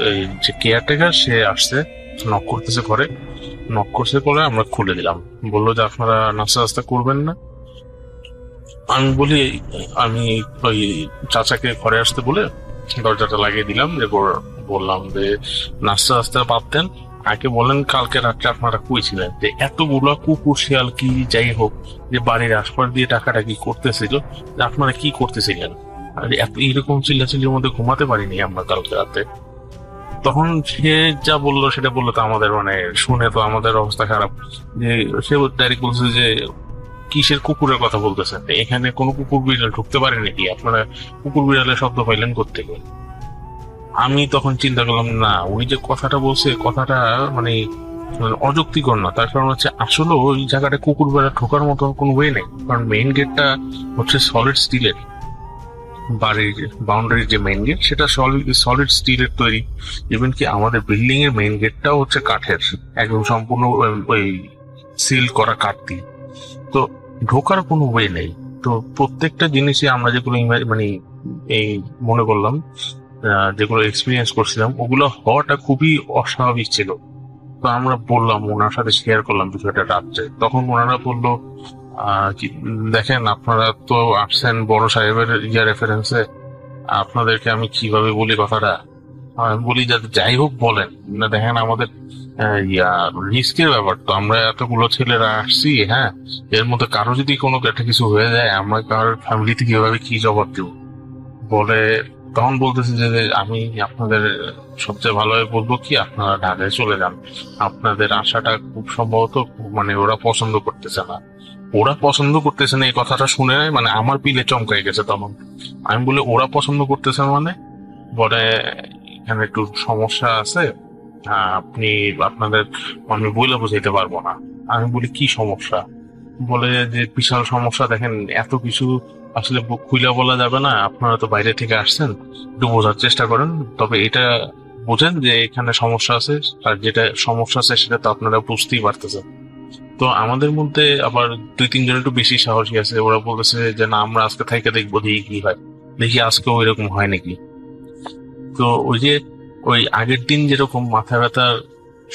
[SPEAKER 2] এই যে কেয়ারটেকার সে আসছে, নক করতেছে ঘরে, নক করছে পরে আমরা খুলে দিলাম। বললো যে আপনারা নাস্তা টাস্তা করবেন না? আমি বলি, আমি ওই চাচাকে ঘরে আসতে বলে দরজাটা লাগিয়ে দিলাম, যে বললাম যে নাস্তা টাস্তা বাদ দেন, আগে বলেন কালকে রাত্রে আপনারা কই ছিলেন, যে এতগুলো কুকুর শিয়াল কি যাই হোক যে বাড়ির আশপাশ দিয়ে টাকাটাকি করতেছিল, যে আপনারা কি করতেছিলেন? আর এত এইরকম চিল্লাচিল্লির মধ্যে ঘুমাতে পারিনি আমরা কালকে রাতে। তখন সে যা বললো সেটা বললো, তো আমাদের মানে শুনে তো আমাদের অবস্থা খারাপ। যে সে ডাইরেক্ট বলছে যে কিসের কুকুরের কথা বলতেছেন, এখানে কোনো কুকুর বিড়াল ঢুকতে পারে নাকি? আপনারা কুকুর বিড়ালের শব্দ পাইলেন কোত্থেকে? আমি তখন চিন্তা করলাম, না উনি যে কথাটা বলছে কথাটা মানে মানে অযৌক্তিকর না। তার কারণ হচ্ছে আসলে ওই জায়গাটা কুকুর বিড়াল ঢোকার মতো কোনো ওয়ে নেই, কারণ মেইন গেটটা হচ্ছে সলিড স্টিলের। বাড়ির বাউন্ডারির যে মেইন গেট সেটা সলিড স্টিলের তৈরি। ইভেন কি আমাদের বিল্ডিং এর মেইন গেটটাও হচ্ছে কাঠের, একদম সম্পূর্ণ ওই সিল করা কাঠ দিয়ে। তো ঢোকার কোনো ওয়ে নেই। তো প্রত্যেকটা জিনিসই আমরা যেগুলো মানে এই মনে করলাম, যেগুলো এক্সপিরিয়েন্স করছিলাম, ওগুলো হওয়াটা খুবই অস্বাভাবিক ছিল। তো আমরা বললাম, ওনার সাথে শেয়ার করলাম বিষয়টা রাত্রে। তখন ওনারা বললো দেখেন আপনারা তো আসছেন বড় সাহেবের রেফারেন্সে, আপনাদেরকে আমি কিভাবে বলি কথাটা? আমি বলি যাই হোক বলেন না, দেখেন আমাদের রিস্কের ব্যাপার, তো আমরা এতগুলো ছেলেরা আসছি, হ্যাঁ, এর মধ্যে কারো যদি কোনো একটা কিছু হয়ে যায়, আমরা কারোর ফ্যামিলিতে কিভাবে কি জবাব দিব বলে। তখন বলতেছে যে আমি আপনাদের সবচেয়ে ভালোভাবে বলবো কি, আপনারা ঢাকায় চলে যান, আপনাদের আশাটা খুব সম্ভবত মানে ওরা পছন্দ করতেছে না। ওরা পছন্দ করতেছে না এই কথাটা শুনে মানে আমার পিলে চমকাই গেছে তখন। আমি বলি ওরা পছন্দ করতেছে মানে? বলে এখানে একটু সমস্যা আছে, আপনি আপনাদের আমি বইলে বুঝাইতে পারবো না। আমি বলি কি সমস্যা, বলে যে বিশাল সমস্যা, দেখেন এত কিছু আসলে খুইলা বলা যাবে না, আপনারা তো বাইরে থেকে আসছেন, একটু বোঝার চেষ্টা করেন, তবে এটা বোঝেন যে এখানে সমস্যা আছে, আর যেটা সমস্যা আছে সেটা তো আপনারা বুঝতেই পারতেছেন। তো আমাদের মধ্যে আবার 2-3 জন একটু বেশি সাহসী আছে, ওরা বলেছে যে না আমরা আজকে থেকে দেখবো, দেখি কি হয়, দেখি আজকেও এরকম হয় নাকি। তো ওই যে ওই আগের দিন যেরকম মাথা ব্যথার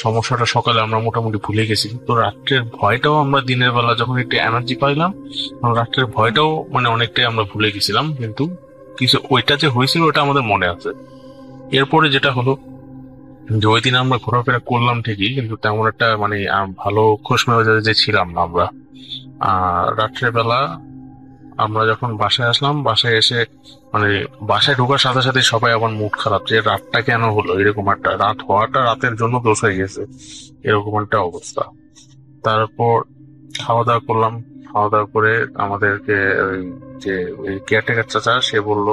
[SPEAKER 2] সমস্যাটা সকালে আমরা মোটামুটি ভুলে গেছি, তো রাত্রের ভয়টাও আমরা দিনের বেলা যখন একটু এনার্জি পাইলাম, তখন রাত্রের ভয়টাও মানে অনেকটাই আমরা ভুলে গেছিলাম, কিন্তু কিছু ওইটা যে হয়েছিল ওটা আমাদের মনে আছে। এরপরে যেটা হলো যে ওই দিন আমরা ঘোরাফেরা করলাম ঠিকই, কিন্তু তেমন একটা মানে ভালো খোশ মেজাজে যে ছিলাম না আমরা। রাত্রের বেলা আমরা যখন বাসায় আসলাম, বাসায় এসে মানে বাসায় ঢোকার সাথে সাথে সবাই আবার মুড খারাপ, যে রাতটা কেন হলো এরকম, একটা রাত হওয়াটা রাতের জন্য দোষ হয়ে গেছে, এরকম একটা অবস্থা। তারপর খাওয়া দাওয়া করলাম, খাওয়া দাওয়া করে আমাদেরকে ওই যে ওই কেয়ারটেকার চাচা সে বলল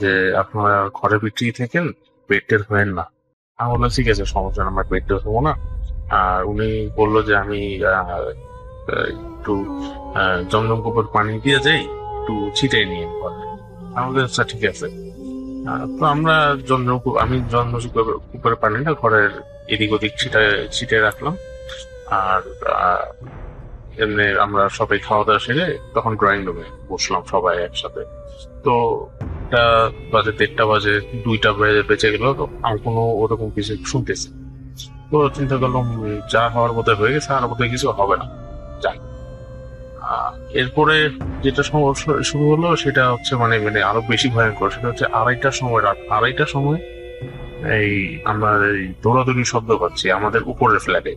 [SPEAKER 2] যে আপনারা ঘরে ভিতরেই থাকেন, বেড টেড হবেন না। আমি বললাম ঠিক আছে, সমস্যা নেই, আমরা বেড টেড হবো না। আর উনি বললো যে আমি একটু জমজম কূপের পানি দিয়ে যাই, একটু ছিটাই নিয়ে ঘরে। আমাদের আচ্ছা ঠিক আছে। তো আমরা আমি জমজম কূপের পানিটা ঘরের এদিক ওদিক ছিটাই রাখলাম। আর এমনি আমরা সবাই খাওয়া দাওয়া সেরে তখন ড্রয়িং রুমে বসলাম সবাই একসাথে। তো এটা বাজে 1:30 বাজে, 2টা বেঁচে গেল, তো আর কোনো ওরকম কিছু শুনতেছি। তো চিন্তা করলাম যা হওয়ার মধ্যে হয়ে গেছে, আর মধ্যে কিছু হবে না, যাই। এরপরে যেটা সমস্যা শুরু হলো সেটা হচ্ছে মানে মানে আরো বেশি ভয়ঙ্কর, সেটা হচ্ছে 2:30টার সময়, রাত 2:30টার সময় এই আমরা এই দৌড়াদৌড়ি শব্দ পাচ্ছি আমাদের উপরের ফ্ল্যাটে।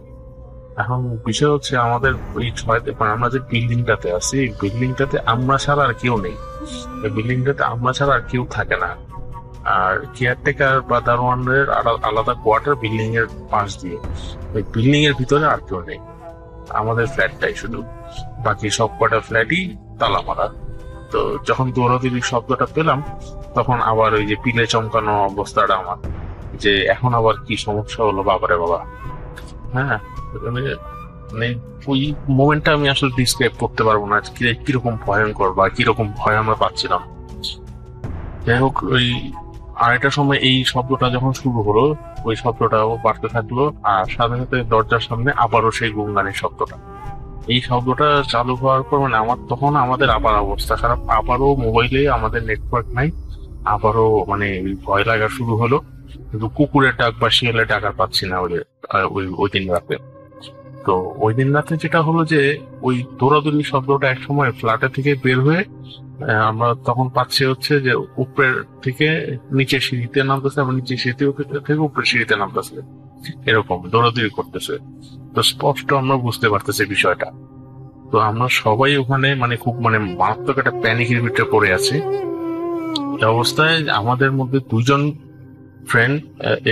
[SPEAKER 2] এখন বিষয় হচ্ছে আমাদের এই মানে আমরা যে বিল্ডিংটাতে আছি, এই বিল্ডিংটাতে আমরা ছাড়া আর কেউ নেই, এই বিল্ডিংটাতে আমরা ছাড়া আর কেউ থাকে না। আর কেয়ারটেকার বা দারোয়ানের আলাদা কোয়ার্টার বিল্ডিং এর পাশ দিয়ে, ওই বিল্ডিং এর ভিতরে আর কেউ নেই, আমাদের ফ্ল্যাটটাই শুধু, বাকি সব কটা ফ্ল্যাটই তালা মারা। তো যখন দৌড়াদৌড়ির শব্দটা পেলাম, তখন আবার ওই যে পিলে চমকানো অবস্থাটা আমার, যে এখন আবার কি সমস্যা হলো বাবারে বাবা। হ্যাঁ, মানে মানে ওই মোমেন্টটা আমি আসলে ডিসক্রাইব করতে পারবো না কিরকম ভয়ঙ্কর বা কিরকম ভয় আমরা পাচ্ছিলাম। যাই হোক, ওই 2:30টার সময় এই শব্দটা যখন শুরু হলো, ওই শব্দটাও বাড়তে থাকলো, আর সাথে সাথে দরজার সামনে আবারও সেই গুনগানের শব্দটা। এই শব্দটা চালু হওয়ার পর মানে তখন আমাদের আবার অবস্থা খারাপ, আবারও মোবাইলে আমাদের নেটওয়ার্ক নাই, আবারও মানে ভয় লাগা শুরু হলো, কিন্তু কুকুরের ডাক বা শিয়ালের ডাক আর পাচ্ছি না ওই দিন রাতে। তো ওই দিন রাতে যেটা হলো যে ওই দৌড়াদৌড়ি শব্দটা এক সময় ফ্ল্যাটে থেকে বের হয়ে আমরা তখন পাচ্ছি হচ্ছে যে উপরের থেকে নিচে সিঁড়িতে নামতেছে, আবার নিচে সিঁড়িতে থেকে উপরের সিঁড়িতে নামতেছে, এরকম দৌড়াদৌড়ি করতেছে। তো স্পষ্ট আমরা বুঝতে পারতেছি বিষয়টা। তো আমরা সবাই ওখানে মানে খুব মানে মারাত্মক একটা প্যানিকের ভিতরে পড়ে আছি। এই অবস্থায় আমাদের মধ্যে 2জন ফ্রেন্ড,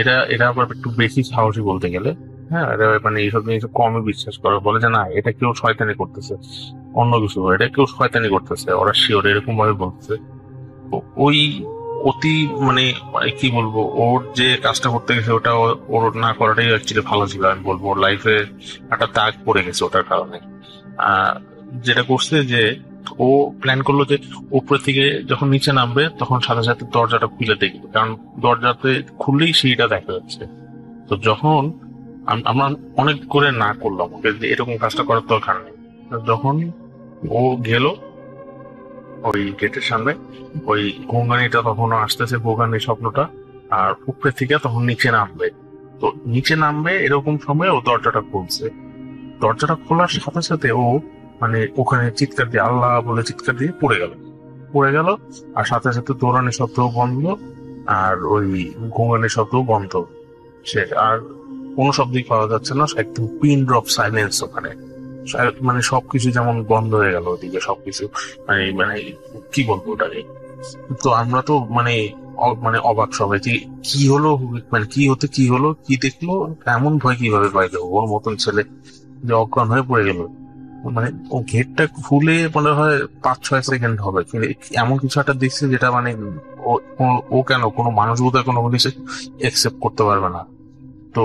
[SPEAKER 2] এরা এরা আবার একটু বেশি সাহসী বলতে গেলে, হ্যাঁ, এরা মানে এইসব জিনিস কমই বিশ্বাস করে, বলে যে না এটা কেউ শয়তানি করতেছে, অন্য কিছু এটা কেউ শয়তানি করতেছে, ওরা শিওর এরকম ভাবে বলতেছে। তো ওই অতি মানে কি বলবো, ওর যে কাজটা করতে গেছে ওটা ওর না করাটাই অ্যাকচুয়ালি ভালো ছিল, আমি বলবো ওর লাইফে একটা দাগ পড়ে গেছে ওটার কারণে। যেটা করছে যে ও প্ল্যান করলো যে উপরে থেকে যখন নিচে নামবে তখন সাথে সাথে দরজাটা খুলে দেখবে, কারণ দরজাতে খুললেই সিঁড়িটা দেখা যাচ্ছে। তো যখন আমরা অনেক করে না করলাম ওকে যে এরকম কাজটা করার দরকার নেই, যখন ও গেল ওই গেটের সামনে, ওই গোঙ্গানিটা তখনও আসতেছে, গোঙ্গানি স্বপ্নটা, আর উপরে থেকে তখন নিচে নামবে। তো নিচে নামবে এরকম সময় ও দরজাটা খুলছে, দরজাটা খোলার সাথে সাথে ও মানে ওখানে চিৎকার দিয়ে আল্লাহ বলে চিৎকার দিয়ে পড়ে গেল, আর সাথে সাথে দৌড়ানির শব্দও বন্ধ, আর ওই গোঙ্গানির শব্দও বন্ধ, শেষ। আর কোনো শব্দই পাওয়া যাচ্ছে না, একদম পিন ড্রপ সাইলেন্স ওখানে, মানে সবকিছু যেমন বন্ধ হয়ে গেল ওদিকে সবকিছু, মানে মানে কি বলবো ওটাকে। তো আমরা তো মানে মানে অবাক সবাই যে কি হলো, মানে কি হলো কি দেখলো, এমন ভয় কিভাবে পাই দেবো, ওর মতন ছেলে যে অজ্ঞান হয়ে পড়ে গেল। মানে ও গেটটা খুলে মনে হয় 5-6 সেকেন্ড হবে, কিন্তু এমন কিছু একটা দেখছে যেটা মানে ও কেন কোনো মানুষ বোধহয় কোনো কিছু একসেপ্ট করতে পারবে না। তো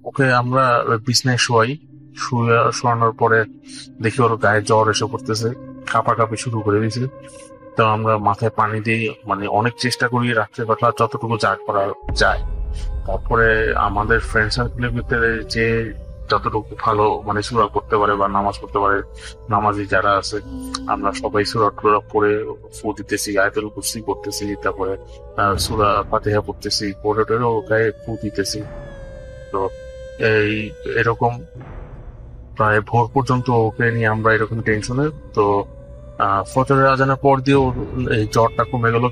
[SPEAKER 2] ওকে আমরা বিছনায় শোয়ানোর পরে দেখি ওর গায়ে জ্বর এসে পড়তেছে, কাঁপাকাঁপি শুরু করে দিয়েছে। তো আমরা মাথায় পানি দিয়ে মানে অনেক চেষ্টা করি রাত্রেবেলা যতটুকু জাগ করা যায়। তারপরে আমাদের ফ্রেন্ড সার্কেলের ভিতরে যে যতটুকু ভালো মানে সূরা করতে পারে বা নামাজ পড়তে পারে, নামাজি যারা আছে, আমরা সবাই সূরা টুরা পড়ে ফু দিতেছি, আয়াতুল কুরসি করতেছি, তারপরে সূরা ফাতিহা পড়তেছি, পড়ে টরে ও গায়ে ফু দিতেছি। তো এরকম প্রায় ভোর পর্যন্ত ওকে নিয়ে আমরা এরকম টেনশনে। তো ফজরের আজানের পর দিয়ে ওর এই জ্বরটা কমে গেল,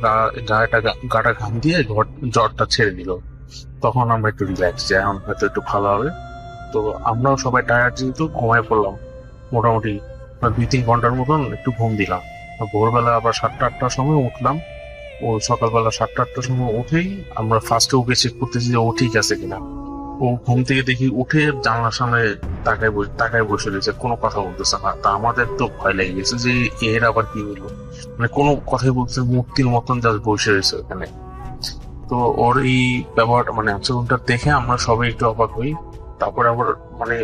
[SPEAKER 2] গাটা ঘাম দিয়ে জ্বরটা ছেড়ে দিল। তখন আমরা একটু রিল্যাক্স, যে এখন হয়তো একটু ভালো হবে। তো আমরাও সবাই টায়ার্ড, যেহেতু ঘুমায় পড়লাম মোটামুটি 2-3 ঘন্টার মতন একটু ঘুম দিলাম। ভোরবেলা আবার 7টা-8টার সময় উঠলাম। ও সকালবেলা 7টা-8টার সময় উঠেই আমরা ফার্স্টে ওকে চেক করতেছি যে ও ঠিক আছে কিনা। ও ঘুম থেকে দেখি উঠে জানলার সামনে তাকায় বসে রয়েছে, কোনো কথা বলতেছে না। তা আমাদের তো ভয় লেগে গেছে যে এর আবার কি হলো, মানে কোনো কথাই বলছে, মূর্তির মতন জাস্ট বসে রয়েছে ওখানে। তো ওর এই ব্যবহারটা মানে আচরণটা দেখে আমরা সবাই একটু অবাক হই। তারপরে আবার মানে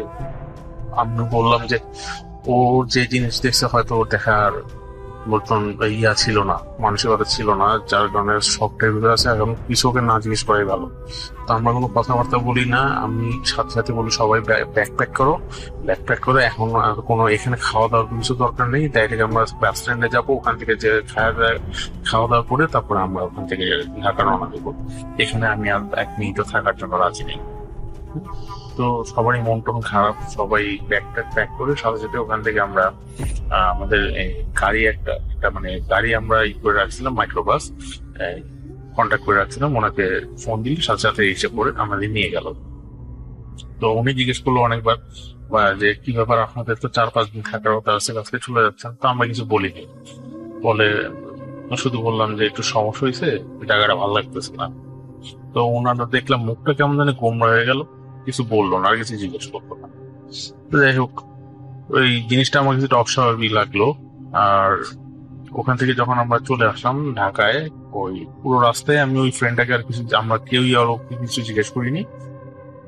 [SPEAKER 2] আমি বললাম যে ও যে জিনিস দেখছে হয়তো দেখার মতন ছিল না, মানসিকতা ছিল না, যার কারণে শখটার ভিতরে আছে। এখন কিছু ওকে না জিজ্ঞেস করাই ভালো। তো আমরা কোনো কথাবার্তা বলি না, আমি সাথে সাথে বলি সবাই ব্যাকপ্যাক করো। এখন আর কোনো এখানে খাওয়া দাওয়ার কিছু দরকার নেই, ডাইরেক্ট আমরা বাস স্ট্যান্ডে যাবো, ওখান থেকে যে খাওয়া দাওয়া করে তারপরে আমরা ওখান থেকে ঢাকা রওনা দেবো। এখানে আমি আর 1 মিনিটও থাকার জন্য রাজি নেই। তো সবারই মন টন খারাপ, সবাই প্যাক করে সাথে সাথে ওখান থেকে আমরা আমাদের গাড়ি একটা মানে গাড়ি আমরা করে রাখছিলাম, মাইক্রোবাস কন্ট্যাক্ট করে রাখছিলাম। ওনাকে ফোন দিলে সাথে সাথে এসে পড়ে আমাদের নিয়ে গেল। তো উনি জিজ্ঞেস করলো অনেকবার যে কি ব্যাপার, আপনাদের তো 4-5 দিন থাকার কথা আছে, আজকে চলে যাচ্ছেন। তো আমরা কিছু বলিনি, বলে শুধু বললাম যে একটু সমস্যা হয়েছে, জায়গাটা ভালো লাগতেছে না। তো ওনারা দেখলাম মুখটা কেমন জানি গোমরা হয়ে গেল, কিছু বললো না, আর কিছু জিজ্ঞেস করলো না। যাই হোক, ওই জিনিসটা আমার কিছু অস্বাভাবিক লাগলো। আর ওখান থেকে যখন আমরা চলে আসলাম ঢাকায়, ওই পুরো রাস্তায় আমি ওই ফ্রেন্ডটাকে আর কিছু, আমরা কেউই আর ওকে কিছু জিজ্ঞেস করিনি।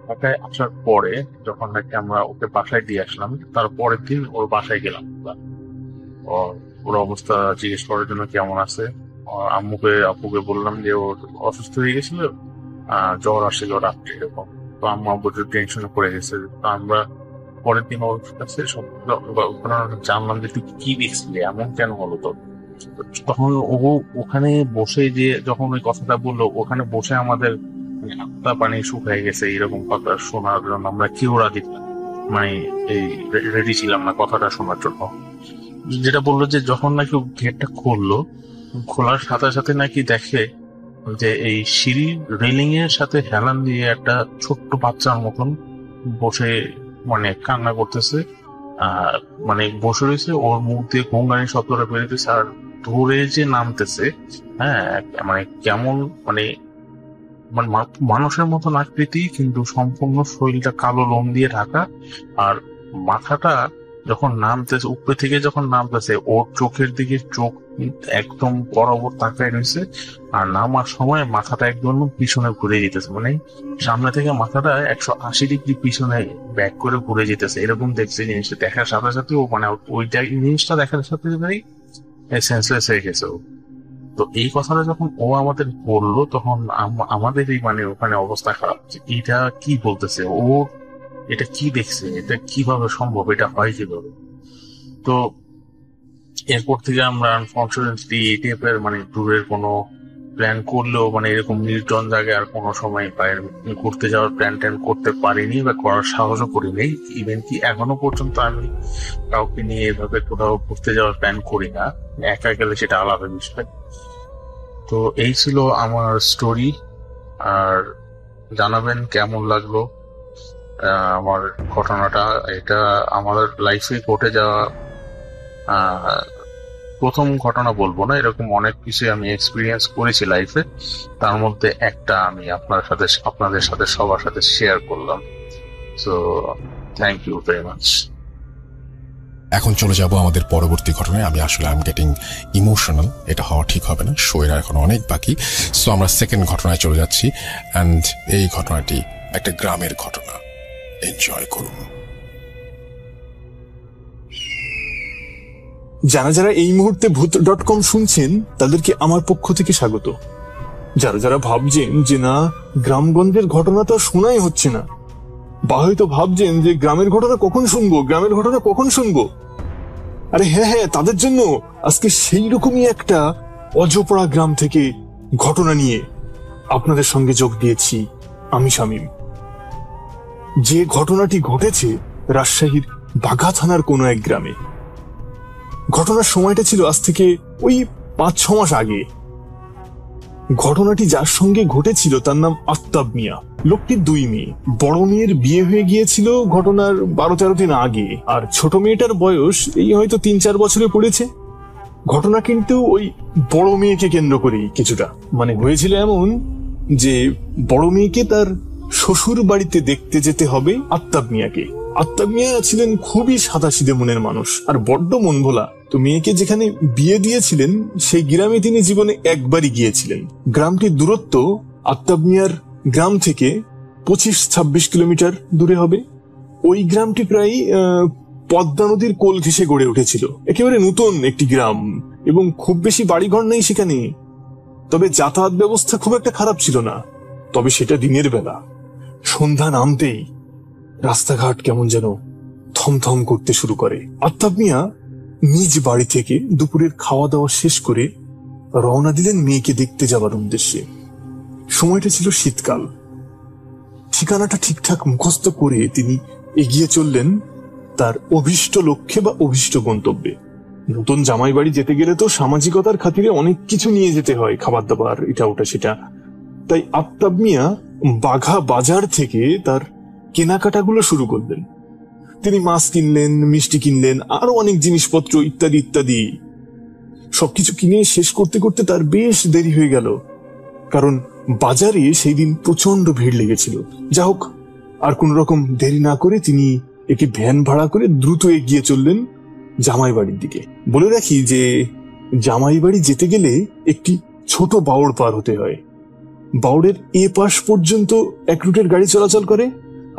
[SPEAKER 2] ঢাকায় আসার পরে যখন নাকি আমরা ওকে বাসায় দিয়ে আসলাম, তার পরের দিন ওর বাসায় গেলাম। ওর অবস্থা জিজ্ঞেস করার জন্য কেমন আছে। আপুকে বললাম যে ওর অসুস্থ হয়ে গেছিল, জ্বর আসছিল রাত্রে এরকম। তো আম্মু প্রচুর টেনশনে পড়ে গেছে। তো আমরা পরের দিন ওর কাছে জানলাম যে তুই কি দেখছিলি, এমন কেন হলো তোর। তখন ও ওখানে বসে যে যখন ওই কথাটা বললো, ওখানে বসে আমাদের হাতটা পানি শুকায় গেছে। এরকম কথা শোনার জন্য আমরা কেউ রাজি মানে এই রেডি ছিলাম না কথাটা শোনার জন্য। যেটা বললো যে যখন নাকি গেটটা খোলার সাথে সাথে নাকি দেখে যে এই সিঁড়ির রেলিং এর সাথে হেলান দিয়ে একটা ছোট্ট বাচ্চার মতন বসে মানে কান্না করতেছে, মানে বসে রয়েছে। ওর মুখ দিয়ে গঙ্গানি শব্দটা বেরোতেছে, আর ধরে যে নামতেছে, মানে কেমন মানে মানুষের মতন আকৃতি, কিন্তু সম্পূর্ণ শরীরটা কালো লোম দিয়ে ঢাকা। আর মাথাটা যখন নামতেছে, উপরে থেকে যখন নামতেছে, ওর চোখের দিকে চোখ একদম বরাবর তাকায় রয়েছে। আর নামার সময় মাথাটা একদম পিছনে ঘুরে যেতেছে, মানে সামনে থেকে মাথাটা 180 ডিগ্রি পিছনে ব্যাক করে ঘুরে যেতেছে। এরকম দেখছে। জিনিসটা দেখার সাথে সাথে ও মানে ওইটা জিনিসটা দেখার সাথে সাথেই সেন্সলেস হয়ে গেছে। তো এই কথাটা যখন ও আমাদের বললো, তখন আমাদের এই মানে ওখানে অবস্থা খারাপ, এটা কি বলতেছে ও, এটা কি দেখছে, এটা কিভাবে সম্ভব, এটা হয় কিভাবে। তো এরপর থেকে আমরা আনফর্চুনেটলি এই টাইপের মানে ট্যুরের কোনো প্ল্যান করলেও মানে এরকম নির্জন জায়গায় আর কোনো সময় বাইরে ঘুরতে যাওয়ার প্ল্যান ট্যান করতে পারিনি বা করার সাহসও করিনি। ইভেন কি এখনো পর্যন্ত আমি কাউকে নিয়ে এভাবে কোথাও ঘুরতে যাওয়ার প্ল্যান করি না, একা গেলে সেটা আলাদা বিষয়। তো এই ছিল আমার স্টোরি। আর জানাবেন কেমন লাগলো আমার ঘটনাটা। এটা আমাদের লাইফে ঘটে যাওয়া প্রথম ঘটনা বলবো না, এরকম অনেক কিছু আমি এক্সপিরিয়েন্স করেছি লাইফে। তার মধ্যে একটা আমি আপনাদের সাথে সবার সাথে শেয়ার করলাম। So thank you very much.
[SPEAKER 1] এখন চলে যাব আমাদের পরবর্তী ঘটনায়। আমি আসলে আই এম গেটিং ইমোশনাল, এটা হওয়া ঠিক হবে না, শোয়ের এখন অনেক বাকি। সো আমরা সেকেন্ড ঘটনায় চলে যাচ্ছি। অ্যান্ড এই ঘটনাটি একটা গ্রামের ঘটনা। এনজয় করুন।
[SPEAKER 3] যারা যারা এই মুহূর্তে ভূত.com শুনছেন তাদেরকে আমার পক্ষ থেকে স্বাগত। যারা যারা ভাবছেন যে না, গ্রামগঞ্জের ঘটনা তো শোনাই হচ্ছে না, বা হয়তো ভাবছেন যে গ্রামের ঘটনা কখন শুনবো, আরে হ্যাঁ, তাদের জন্য আজকে সেই রকমই একটা অজপড়া গ্রাম থেকে ঘটনা নিয়ে আপনাদের সঙ্গে যোগ দিয়েছি আমি শামীম। যে ঘটনাটি ঘটেছে রাজশাহীর বাঘা থানার কোনো এক গ্রামে। ঘটনার সময়টা ছিল আজ থেকে ওই 5-6 মাস আগে। ঘটনাটি যার সঙ্গে ঘটেছিল তার নাম আফতাব মিয়া। লোকটির 2 মেয়ে। বড় মেয়ের বিয়ে হয়ে গিয়েছিল ঘটনার 12-13 দিন আগে, আর ছোট মেয়েটার বয়স এই হয়তো 3-4 বছরে পড়েছে। ঘটনা কিন্তু ওই বড় মেয়েকে কেন্দ্র করেই কিছুটা, মানে হয়েছিল এমন যে বড় মেয়েকে তার শ্বশুর বাড়িতে দেখতে যেতে হবে আফতাব মিয়াকে। আফতাব মিয়া ছিলেন খুবই সাদাসিধে মনের মানুষ আর বড্ড মন ভোলা। তো মেয়েকে যেখানে বিয়ে দিয়েছিলেন সেই গ্রামে তিনি জীবনে একবারই গিয়েছিলেন। গ্রামটির দূরত্ব আফতাব মিয়ার গ্রাম থেকে 25-26 কিলোমিটার দূরে হবে। ওই গ্রামটি প্রায় পদ্মা নদীর কোল ঘেঁষে গড়ে উঠেছিল। একেবারে নতুন একটি গ্রাম এবং খুব বেশি বাড়িঘর নেই সেখানে। তবে যাতায়াত ব্যবস্থা খুব একটা খারাপ ছিল না। তবে সেটা দিনের বেলা। সন্ধ্যা নামতেই রাস্তাঘাট কেমন যেন থমথম করতে শুরু করে। আফতাব মিয়া নিজ বাড়ি থেকে দুপুরের খাওয়া দাওয়া শেষ করে রওনা দিলেন মেয়েকে দেখতে যাবার উদ্দেশ্যে। সময়টা ছিল শীতকাল। ঠিকানাটা ঠিকঠাক মুখস্থ করে তিনি এগিয়ে চললেন তার অভীষ্ট লক্ষ্যে বা অভীষ্ট গন্তব্যে। নতুন জামাই বাড়ি যেতে গেলে তো সামাজিকতার খাতিরে অনেক কিছু নিয়ে যেতে হয়, খাবার দাবার, এটা ওটা সেটা। তাই আফতাব মিয়া বাঘা বাজার থেকে তার কেনাকাটাগুলো শুরু করলেন। তিনি মাছ কিনলেন, মিষ্টি কিনলেন, আরো অনেক জিনিসপত্র ইত্যাদি ইত্যাদি। সবকিছু কিনে শেষ করতে করতে তার বেশ দেরি হয়ে গেল, কারণ বাজারে সেই দিন প্রচন্ড ভিড় লেগেছিল। যা হোক, আর কোন রকম দেরি না করে তিনি একটি ভ্যান ভাড়া করে দ্রুত এগিয়ে চললেন জামাই বাড়ির দিকে। বলে রাখি যে জামাই বাড়ি যেতে গেলে একটি ছোট বাওড় পার হতে হয়। বাওড়ের এ পাশ পর্যন্ত এক রুটের গাড়ি চলাচল করে,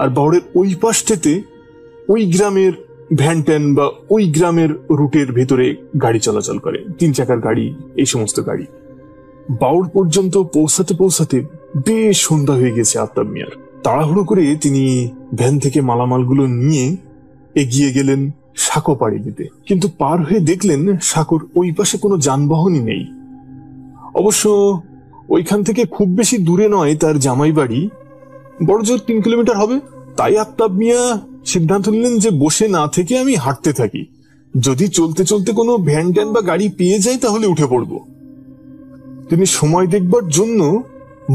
[SPEAKER 3] আর বাওড়ের ওই পাশটাতে ওই গ্রামের ভ্যান ট্যান বা ওই গ্রামের রুটের ভেতরে গাড়ি চলাচল করে, 3 চাকার গাড়ি, এই সমস্ত গাড়ি। বাউড় পর্যন্ত পৌঁছাতে পৌঁছাতে বেশ সন্ধ্যা হয়ে গেছে আফতাব মিয়ার। তাড়াহুড়ো করে তিনি ভ্যান থেকে মালামালগুলো নিয়ে এগিয়ে গেলেন সাঁকো পাড়ি দিতে। কিন্তু পার হয়ে দেখলেন সাঁকোর ওই পাশে কোনো যানবাহনই নেই। অবশ্য ওইখান থেকে খুব বেশি দূরে নয় তার জামাই বাড়ি, বড়জোর 3 কিলোমিটার হবে। তাই আফতাব মিয়া সিদ্ধান্ত নিলেন যে বসে না থেকে আমি হাঁটতে থাকি, যদি চলতে চলতে কোনো ভ্যান ট্যান বা গাড়ি পেয়ে যায় তাহলে উঠে পড়ব। তিনি সময় দেখবার জন্য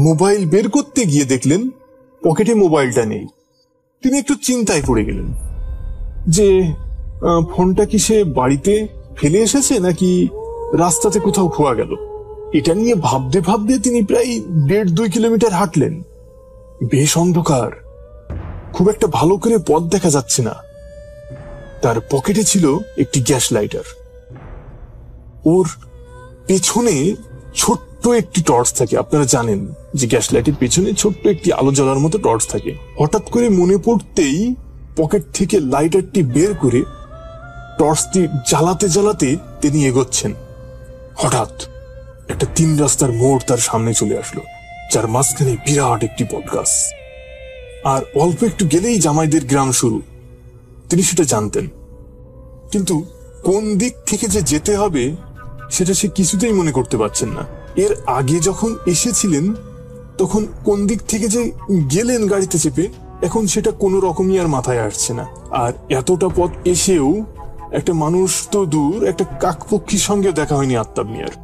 [SPEAKER 3] মোবাইল বের করতে গিয়ে দেখলেন পকেটে মোবাইলটা নেই। তিনি একটু চিন্তায় পড়ে গেলেন যে ফোনটা কি সে বাড়িতে ফেলে এসেছে নাকি রাস্তাতে কোথাও খোয়া গেল। এটা নিয়ে ভাবতে ভাবতে তিনি প্রায় 1.5-2 কিলোমিটার হাঁটলেন। বেশ অন্ধকার, খুব একটা ভালো করে পথ দেখা যাচ্ছে না। তার পকেটে ছিল একটি গ্যাস লাইটার। ওর পেছনে ছোট্ট একটি টর্চ থাকে। আপনারা জানেন যে গ্যাস লাইটের পেছনে ছোট্ট একটি আলো জ্বলার মতো টর্চ থাকে। হঠাৎ করে মনে পড়তেই পকেট থেকে লাইটারটি বের করে টর্চটি জ্বালাতে জ্বালাতে তিনি এগোচ্ছেন। হঠাৎ একটা 3 রাস্তার মোড় তার সামনে চলে আসলো, যার মাঝখানে বিরাট একটি বটগাছ। আর অল্প একটু গেলেই জামাইদের গ্রাম শুরু। তিনি সেটা জানতেন, কিন্তু কোন দিক থেকে যে যেতে হবে সেটা সে কিছুতেই মনে করতে পারছেন না। এর আগে যখন এসেছিলেন তখন কোন দিক থেকে যে গেলেন গাড়িতে চেপে, এখন সেটা কোনো রকমই আর মাথায় আসছে না। আর এতটা পথ এসেও একটা মানুষ তো দূর, একটা কাকপক্ষীর সঙ্গে দেখা হয়নি আফতাব মিয়ার।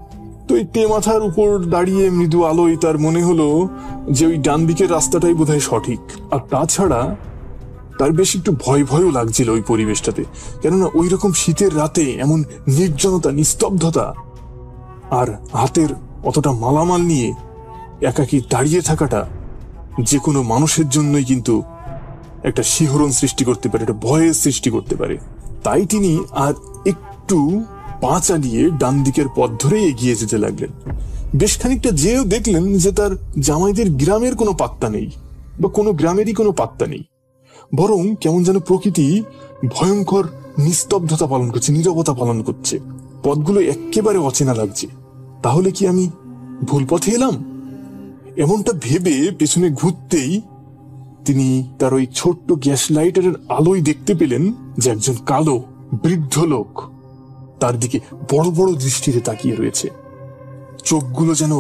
[SPEAKER 3] তো এই মাথার উপর দাঁড়িয়ে মৃদু আলোয় তার মনে হলো যে ওই ডান দিকের রাস্তাটাই বোধহয় সঠিক। আর তাছাড়া তার বেশ একটু ভয় ভয়ও লাগছিল ওই পরিবেশটাতে, কেননা ওই রকম শীতের রাতে এমন নির্জনতা, নিস্তব্ধতা, আর হাতের অতটা মালামাল নিয়ে একাকী দাঁড়িয়ে থাকাটা যে কোনো মানুষের জন্যই কিন্তু একটা শিহরণ সৃষ্টি করতে পারে, একটা ভয়ের সৃষ্টি করতে পারে। তাই তিনি আর একটু পা চালিয়ে ডান দিকের পথ ধরে এগিয়ে যেতে লাগলেন। বেশ খানিকটা যেও দেখলেন যে তার জামাইদের গ্রামের কোনো পাত্তা নেই। বা কোনো গ্রামেরই কোনো পাত্তা নেই, বরং কেমন যেন প্রকৃতি ভয়ঙ্কর নিস্তব্ধতা পালন করছে, নীরবতা পালন করছে। পথগুলো একেবারে অচেনা লাগছে। তাহলে কি আমি ভুল পথে এলাম? এমনটা ভেবে পেছনে ঘুরতেই তিনি তার ওই ছোট্ট গ্যাস লাইটারের আলোয় দেখতে পেলেন যে একজন কালো বৃদ্ধ লোক তার দিকে বড় বড় দৃষ্টিতে তাকিয়ে রয়েছে। চোখগুলো যেন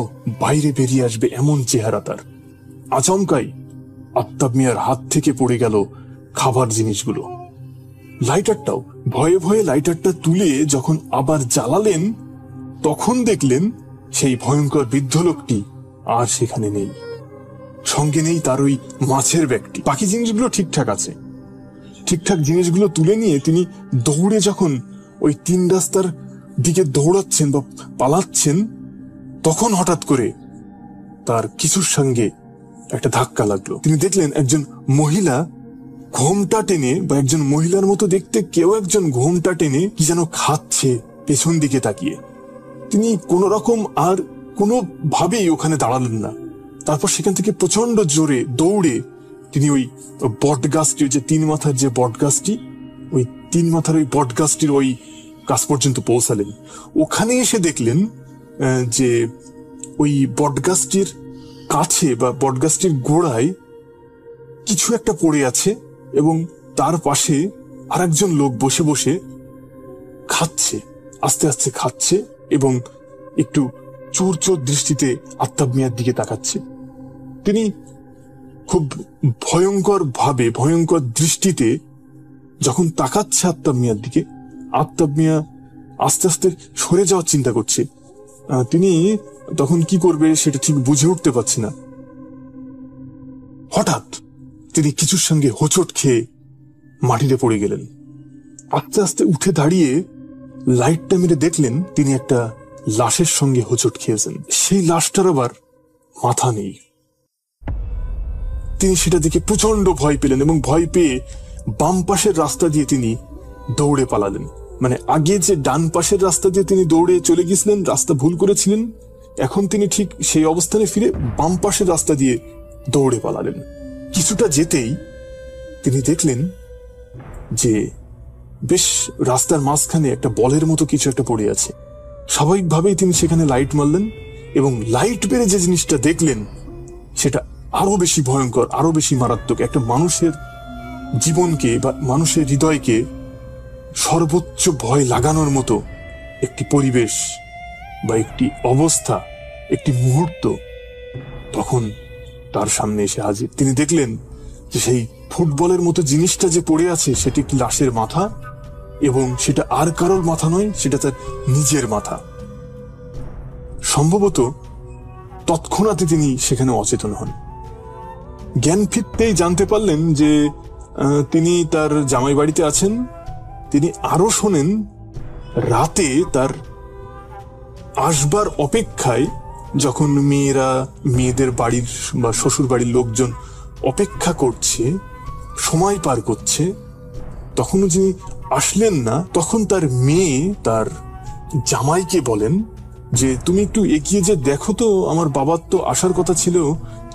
[SPEAKER 3] বাইরে বেরিয়ে আসবে এমন চেহারা তার। আচমকাই আফতাব মিয়ার হাত থেকে পড়ে গেল খাবার জিনিসগুলো, লাইটারটাও। ভয়ে ভয়ে লাইটারটা তুলে যখন আবার জ্বালালেন, তখন দেখলেন সেই ভয়ঙ্কর বৃদ্ধ লোকটি আর সেখানে নেই। সঙ্গে নেই তার ওই মাছের ব্যাগটি। বাকি জিনিসগুলো ঠিকঠাক আছে। ঠিকঠাক জিনিসগুলো তুলে নিয়ে তিনি দৌড়ে যখন ওই 3 রাস্তার দিকে দৌড়াচ্ছেন বা পালাচ্ছেন, তখন হঠাৎ করে তার কিছুর সঙ্গে একটা ধাক্কা লাগলো। তিনি দেখলেন একজন মহিলা ঘোমটা টেনে, বা একজন মহিলার মতো দেখতে কেউ একজন ঘোমটা টেনে কি যেন খাচ্ছে পেছন দিকে তাকিয়ে। তিনি কোন রকম আর কোনো ভাবেই ওখানে দাঁড়ালেন না। তারপর সেখান থেকে প্রচন্ড জোরে দৌড়ে তিনি ওই বট গাছটি, যে 3 মাথার যে বট গাছটি, ওই 3 মাথার ওই বট গাছটির ওই কাছ পর্যন্ত পৌঁছালেন। ওখানে এসে দেখলেন যে ওই বট গাছটির কাছে বা বট গাছটির গোড়ায় কিছু একটা পড়ে আছে, এবং তার পাশে আরেকজন লোক বসে বসে খাচ্ছে, আস্তে আস্তে খাচ্ছে, এবং একটু চোর চোর দৃষ্টিতে আফতাব মিয়ার দিকে তাকাচ্ছে। তিনি খুব ভয়ঙ্কর ভাবে, ভয়ঙ্কর দৃষ্টিতে যখন তাকাচ্ছে আফতাব মিয়ার দিকে, আফতাব মিয়া আস্তে আস্তে সরে যাওয়ার চিন্তা করছে। তিনি তখন কি করবে সেটা ঠিক বুঝে উঠতে পারছে না। হঠাৎ তিনি কিছুর সঙ্গে হোঁচট খেয়ে মাটিতে পড়ে গেলেন। আস্তে আস্তে উঠে দাঁড়িয়ে লাইটটা মেরে দেখলেন তিনি একটা লাশের সঙ্গে হোঁচট খেয়েছেন। সেই লাশটার আবার মাথা নেই। তিনি সেটা দেখে প্রচন্ড ভয় পেলেন, এবং ভয় পেয়ে বাম পাশের রাস্তা দিয়ে তিনি দৌড়ে পালালেন। মানে আগে যে ডান পাশের রাস্তা দিয়ে তিনি দৌড়ে চলে গিয়েছিলেন, রাস্তা ভুল করেছিলেন, এখন তিনি ঠিক সেই অবস্থানে ফিরে বাম পাশের রাস্তা দিয়ে দৌড়ে পালালেন। কিছুটা যেতেই তিনি দেখলেন যে বেশ রাস্তার মাঝখানে একটা বলের মতো কিছু একটা পড়ে আছে। স্বাভাবিকভাবেই তিনি সেখানে লাইট মারলেন, এবং লাইট বেড়ে যে জিনিসটা দেখলেন সেটা আরো বেশি ভয়ঙ্কর, আরো বেশি মারাত্মক। একটা মানুষের জীবনকে বা মানুষের হৃদয়কে সর্বোচ্চ ভয় লাগানোর মতো একটি পরিবেশ বা একটি অবস্থা, একটি মুহূর্ত তখন তার সামনে এসে হাজির। তিনি দেখলেন যে সেই ফুটবলের মতো জিনিসটা যে পড়ে আছে সেটি একটি লাশের মাথা, এবং সেটা আর কারোর মাথা নয়, সেটা তার নিজের মাথা। সম্ভবত তৎক্ষণাৎ তিনি সেখানে অচেতন হন। জ্ঞান ফিরতেই জানতে পারলেন যে তিনি তার জামাই বাড়িতে আছেন। তিনি আরো শোনেন রাতে তার আসবার অপেক্ষায়, যখন মেয়েদের বাড়ির বা শ্বশুর বাড়ির লোকজন অপেক্ষা করছে, সময় পার করছে, তখনও যিনি আসলেন না, তখন তার মেয়ে তার জামাইকে বলেন যে তুমি একটু এগিয়ে যে দেখো তো, আমার বাবার তো আসার কথা ছিল,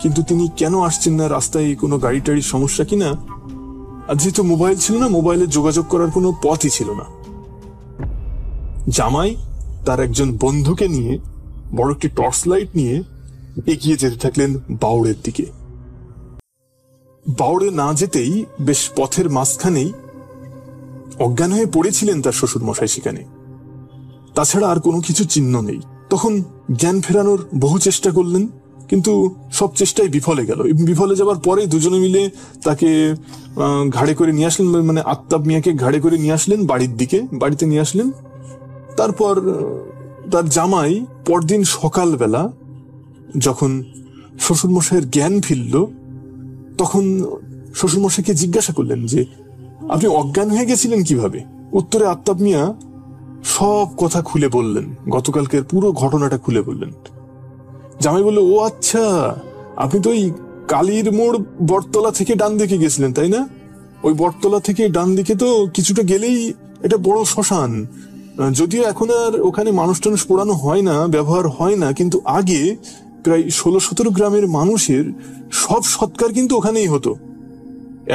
[SPEAKER 3] কিন্তু তিনি কেন আসছেন না, রাস্তায় কোনো গাড়ি টাড়ির সমস্যা কিনা। আর যেহেতু মোবাইল ছিল না, মোবাইলে যোগাযোগ করার কোনো পথই ছিল না। জামাই তার একজন বন্ধুকে নিয়ে বড় একটি টর্চ লাইট নিয়ে এগিয়ে যেতে থাকলেন বাউড়ের দিকে। বাউড়ে না যেতেই বেশ পথের মাঝখানেই অজ্ঞান হয়ে পড়েছিলেন তার শ্বশুর মশাই সেখানে। তাছাড়া আর কোনো কিছু চিহ্ন নেই। তখন জ্ঞান ফেরানোর বহু চেষ্টা করলেন, কিন্তু সব চেষ্টাই বিফলে গেল। বিফলে যাবার পরে দুজনে মিলে তাকে ঘাড়ে করে নিয়ে আসলেন, মানে আফতাব মিয়াকে ঘাড়ে করে নিয়ে আসলেন বাড়িতে নিয়ে আসলেন। তারপর তার জামাই পরদিন সকালবেলা যখন শ্বশুরমশাইয়ের জ্ঞান ফিরল, তখন শ্বশুরমশাইকে জিজ্ঞাসা করলেন যে আপনি অজ্ঞান হয়ে গেছিলেন কিভাবে। উত্তরে আফতাব মিয়া সব কথা খুলে বললেন, গতকালকের পুরো ঘটনাটা খুলে বললেন। জামাই বলল, ও আচ্ছা, আপনি তো ওই কালীর মোড় বটতলা থেকে ডান দিকে গেছিলেন, তাই না? ওই বটতলা থেকে ডান দিকে তো কিছুটা গেলেই এটা বড় শ্মশান। যদিও এখন আর ওখানে মানুষ টানুষ পোড়ানো হয় না, ব্যবহার হয় না, কিন্তু আগে প্রায় 16-17 গ্রামের মানুষের সব সৎকার কিন্তু ওখানেই হতো।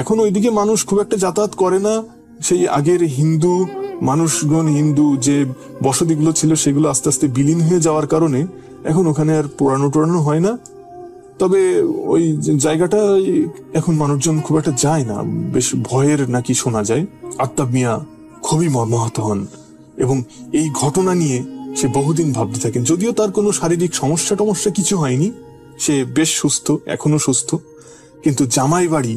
[SPEAKER 3] এখন ওইদিকে মানুষ খুব একটা যাতায়াত করে না। সেই আগের হিন্দু হিন্দু যে বসতিগুলো ছিল সেগুলো আস্তে আস্তে বিলীন হয়ে যাওয়ার কারণে এখন ওখানে আর পোড়ানো হয় না। তবে ওই জায়গাটা এখন মানুষজন খুব একটা যায় না, বেশ ভয়ের নাকি শোনা যায়। আত্তাব মিয়া খুবই মর্মাহত হন এবং এই ঘটনা নিয়ে সে বহুদিন ভাবতে থাকেন। যদিও তার কোনো শারীরিক সমস্যা কিছু হয়নি, সে বেশ সুস্থ, এখনো সুস্থ, কিন্তু জামাই বাড়ি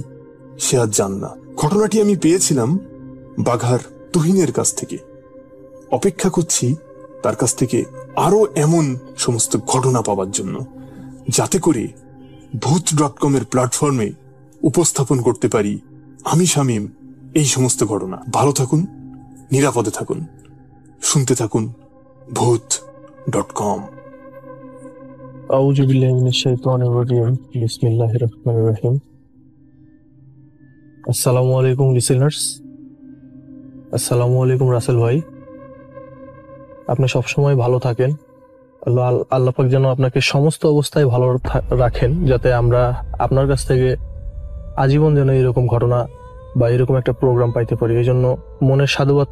[SPEAKER 3] সে আর যান না। ঘটনাটি আমি পেয়েছিলাম বাঘার তুহিনের কাছ থেকে। অপেক্ষা করছি তার কাছ থেকে আরো এমন সমস্ত ঘটনা পাওয়ার জন্য, যাতে করে ভূত.com এর প্ল্যাটফর্মে উপস্থাপন করতে পারি আমি শামীম এই সমস্ত ঘটনা। ভালো থাকুন, নিরাপদে থাকুন, শুনতে থাকুন ভূত.com।
[SPEAKER 4] আউযু বিল্লাহি মিনাশ শাইতানির রাজিম। বিসমিল্লাহির রহমানির রহিম। আসসালামু আলাইকুম লিসেনার্স। আসসালামু আলাইকুম রাসেল ভাই। আপনি সবসময় ভালো থাকেন। আল্লাহ পাক যেন আপনাকে সমস্ত অবস্থায় ভালো রাখেন, যাতে আমরা আপনার কাছ থেকে আজীবন যেন এরকম ঘটনা বা এরকম একটা প্রোগ্রাম পাইতে পারি। এই জন্য মনের সাধুবাদ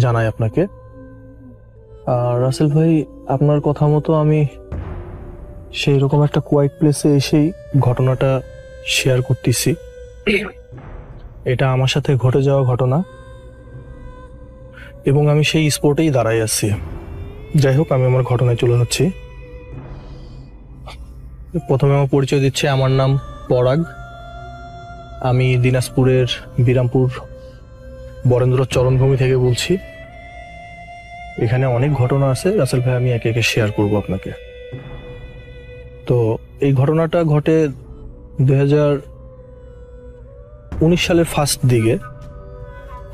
[SPEAKER 4] জানাই আপনাকে। আর রাসেল ভাই, আপনার কথা মতো আমি সেই রকম একটা কোয়াইট প্লেসে এসেই ঘটনাটা শেয়ার করতেছি। এটা আমার সাথে ঘটে যাওয়া ঘটনা এবং আমি সেই স্পটেই দাঁড়াই আছি। যাই হোক, আমি আমার ঘটনায় চলে যাচ্ছি। প্রথমে আমার পরিচয় দিচ্ছি। আমার নাম পরাগ। আমি দিনাজপুরের বিরামপুর বরেন্দ্র চরণভূমি থেকে বলছি। এখানে অনেক ঘটনা আছে রাসেল ভাই, আমি একে একে শেয়ার করব আপনাকে। তো এই ঘটনাটা ঘটে 2019 সালের ফার্স্ট দিকে।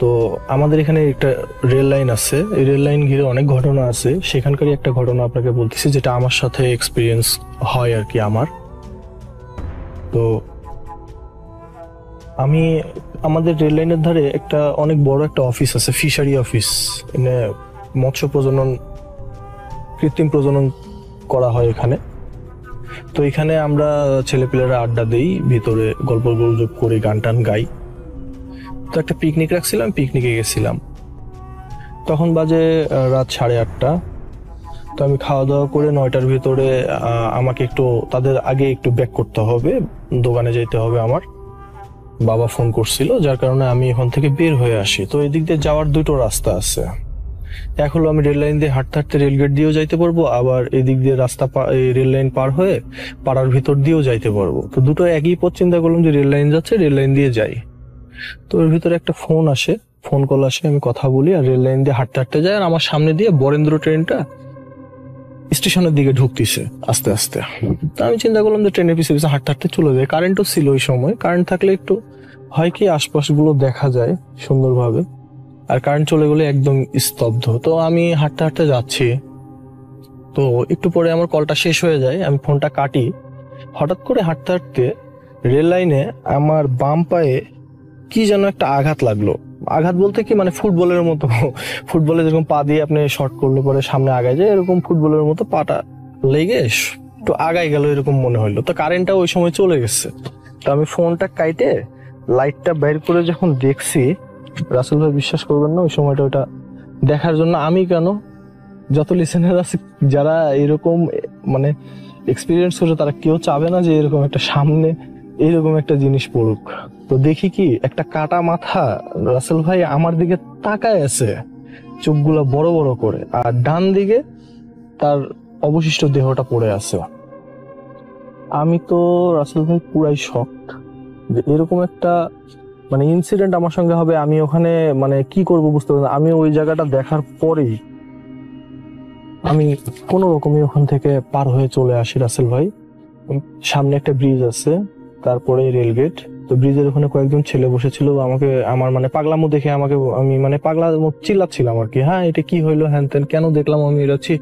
[SPEAKER 4] তো আমাদের এখানে একটা রেল লাইন আছে, এই রেল লাইন ঘিরে অনেক ঘটনা আছে। সেখানকারই একটা ঘটনা আপনাকে বলতেছি, যেটা আমার সাথে এক্সপিরিয়েন্স হয় আর কি আমার। তো আমাদের রেল লাইনের ধারে একটা অনেক বড় একটা অফিস আছে, ফিশারি অফিস। এখানে মৎস্য প্রজনন, কৃত্রিম প্রজনন করা হয় এখানে। তো এখানে আমরা ছেলেপেলেরা আড্ডা দেই, ভিতরে গল্প গুজব করে গান টান গাই। তো একটা পিকনিক রাখছিলাম, পিকনিকে গেছিলাম। তখন বাজে রাত 8:30। তো আমি খাওয়া দাওয়া করে 9টার ভিতরে আমাকে একটু তাদের আগে একটু ব্যাক করতে হবে, দোকানে যেতে হবে আমার। বাবা ফোন করছিল, যার কারণে আমি এখান থেকে বের হয়ে আসি। তো এদিক দিয়ে যাওয়ার দুটো রাস্তা আছে। এক হলো আমি রেল লাইন দিয়ে হাঁটতে হাঁটতে রেলগেট দিয়েও যাইতে পারবো, আবার এদিক দিয়ে রেল লাইন পার হয়ে পাড়ার ভিতর দিয়েও যাইতে পারবো। তো দুটো একই পথ, চিন্তা করলাম যে রেল লাইন যাচ্ছে, রেল লাইন দিয়ে যাই। তো এর ভিতরে একটা ফোন কল আসে, আমি কথা বলি আর রেল লাইন দিয়ে হাঁটতে হাঁটতে যাই। আর আমার সামনে দিয়ে বরেন্দ্র ট্রেনটা স্টেশনের দিকে ঢুকতেছে আস্তে আস্তে। তো আমি চিন্তা করলাম যে ট্রেনের পিছিয়ে পিছিয়ে হাঁটতে হাঁটতে চলে যায়। কারেন্টও ছিল ওই সময়। কারেন্ট থাকলে একটু হয় কি আশপাশগুলো দেখা যায় সুন্দরভাবে, আর কারেন্ট চলে গেলে একদম স্তব্ধ। তো আমি হাঁটতে হাঁটতে যাচ্ছি। তো একটু পরে আমার কলটা শেষ হয়ে যায়, আমি ফোনটা কাটি। হঠাৎ করে হাঁটতে হাঁটতে রেল লাইনে আমার বাম পায়ে কি যেন একটা আঘাত লাগলো। আঘাত বলতে কি, মানে ফুটবলের মতো, ফুটবলে যেরকম পা দিয়ে আপনি শর্ট করলে পরে সামনে আগায় যায়, এরকম ফুটবলের মতো পাটা লেগে একটু আগায় গেল, এরকম মনে হইলো। তো কারেন্টটা ওই সময় চলে গেছে। তো আমি ফোনটা কাইটে লাইটটা বের করে যখন দেখছি, রাসেল ভাই বিশ্বাস করবেন না, ওই সময়টা ওটা দেখার জন্য আমি কেন, যত লিসেনার আছে যারা এরকম মানে এক্সপিরিয়েন্স করে, তারা কেউ চাবে না যে এরকম একটা সামনে এইরকম একটা জিনিস পড়ুক। তো দেখি কি, একটা কাটা মাথা রাসেল ভাই আমার দিকে তাকায় আছে, চোখগুলো বড় বড় করে, আর ডান দিকে তার অবশিষ্ট দেহটা পড়ে আছে। আমি তো রাসেল ভাই পুরাই শকড যে এরকম একটা মানে ইনসিডেন্ট আমার সঙ্গে হবে। আমি ওখানে মানে কি করব বুঝতে পারি না। আমি ওই জায়গাটা দেখার পরেই আমি কোনো রকমই ওখান থেকে পার হয়ে চলে আসি রাসেল ভাই। সামনে একটা ব্রিজ আছে, তারপরে রেলগেট। তো ব্রিজের ওখানে কয়েকজন ছেলে বসেছিল, আমার মানে পাগলামো দেখে আমি মানে পাগলা চিল্লাচ্ছিলাম আর কি, হ্যাঁ এটা কি হইলো, হ্যান ত্যান, কেন দেখলাম আমি এরাচ্ছি,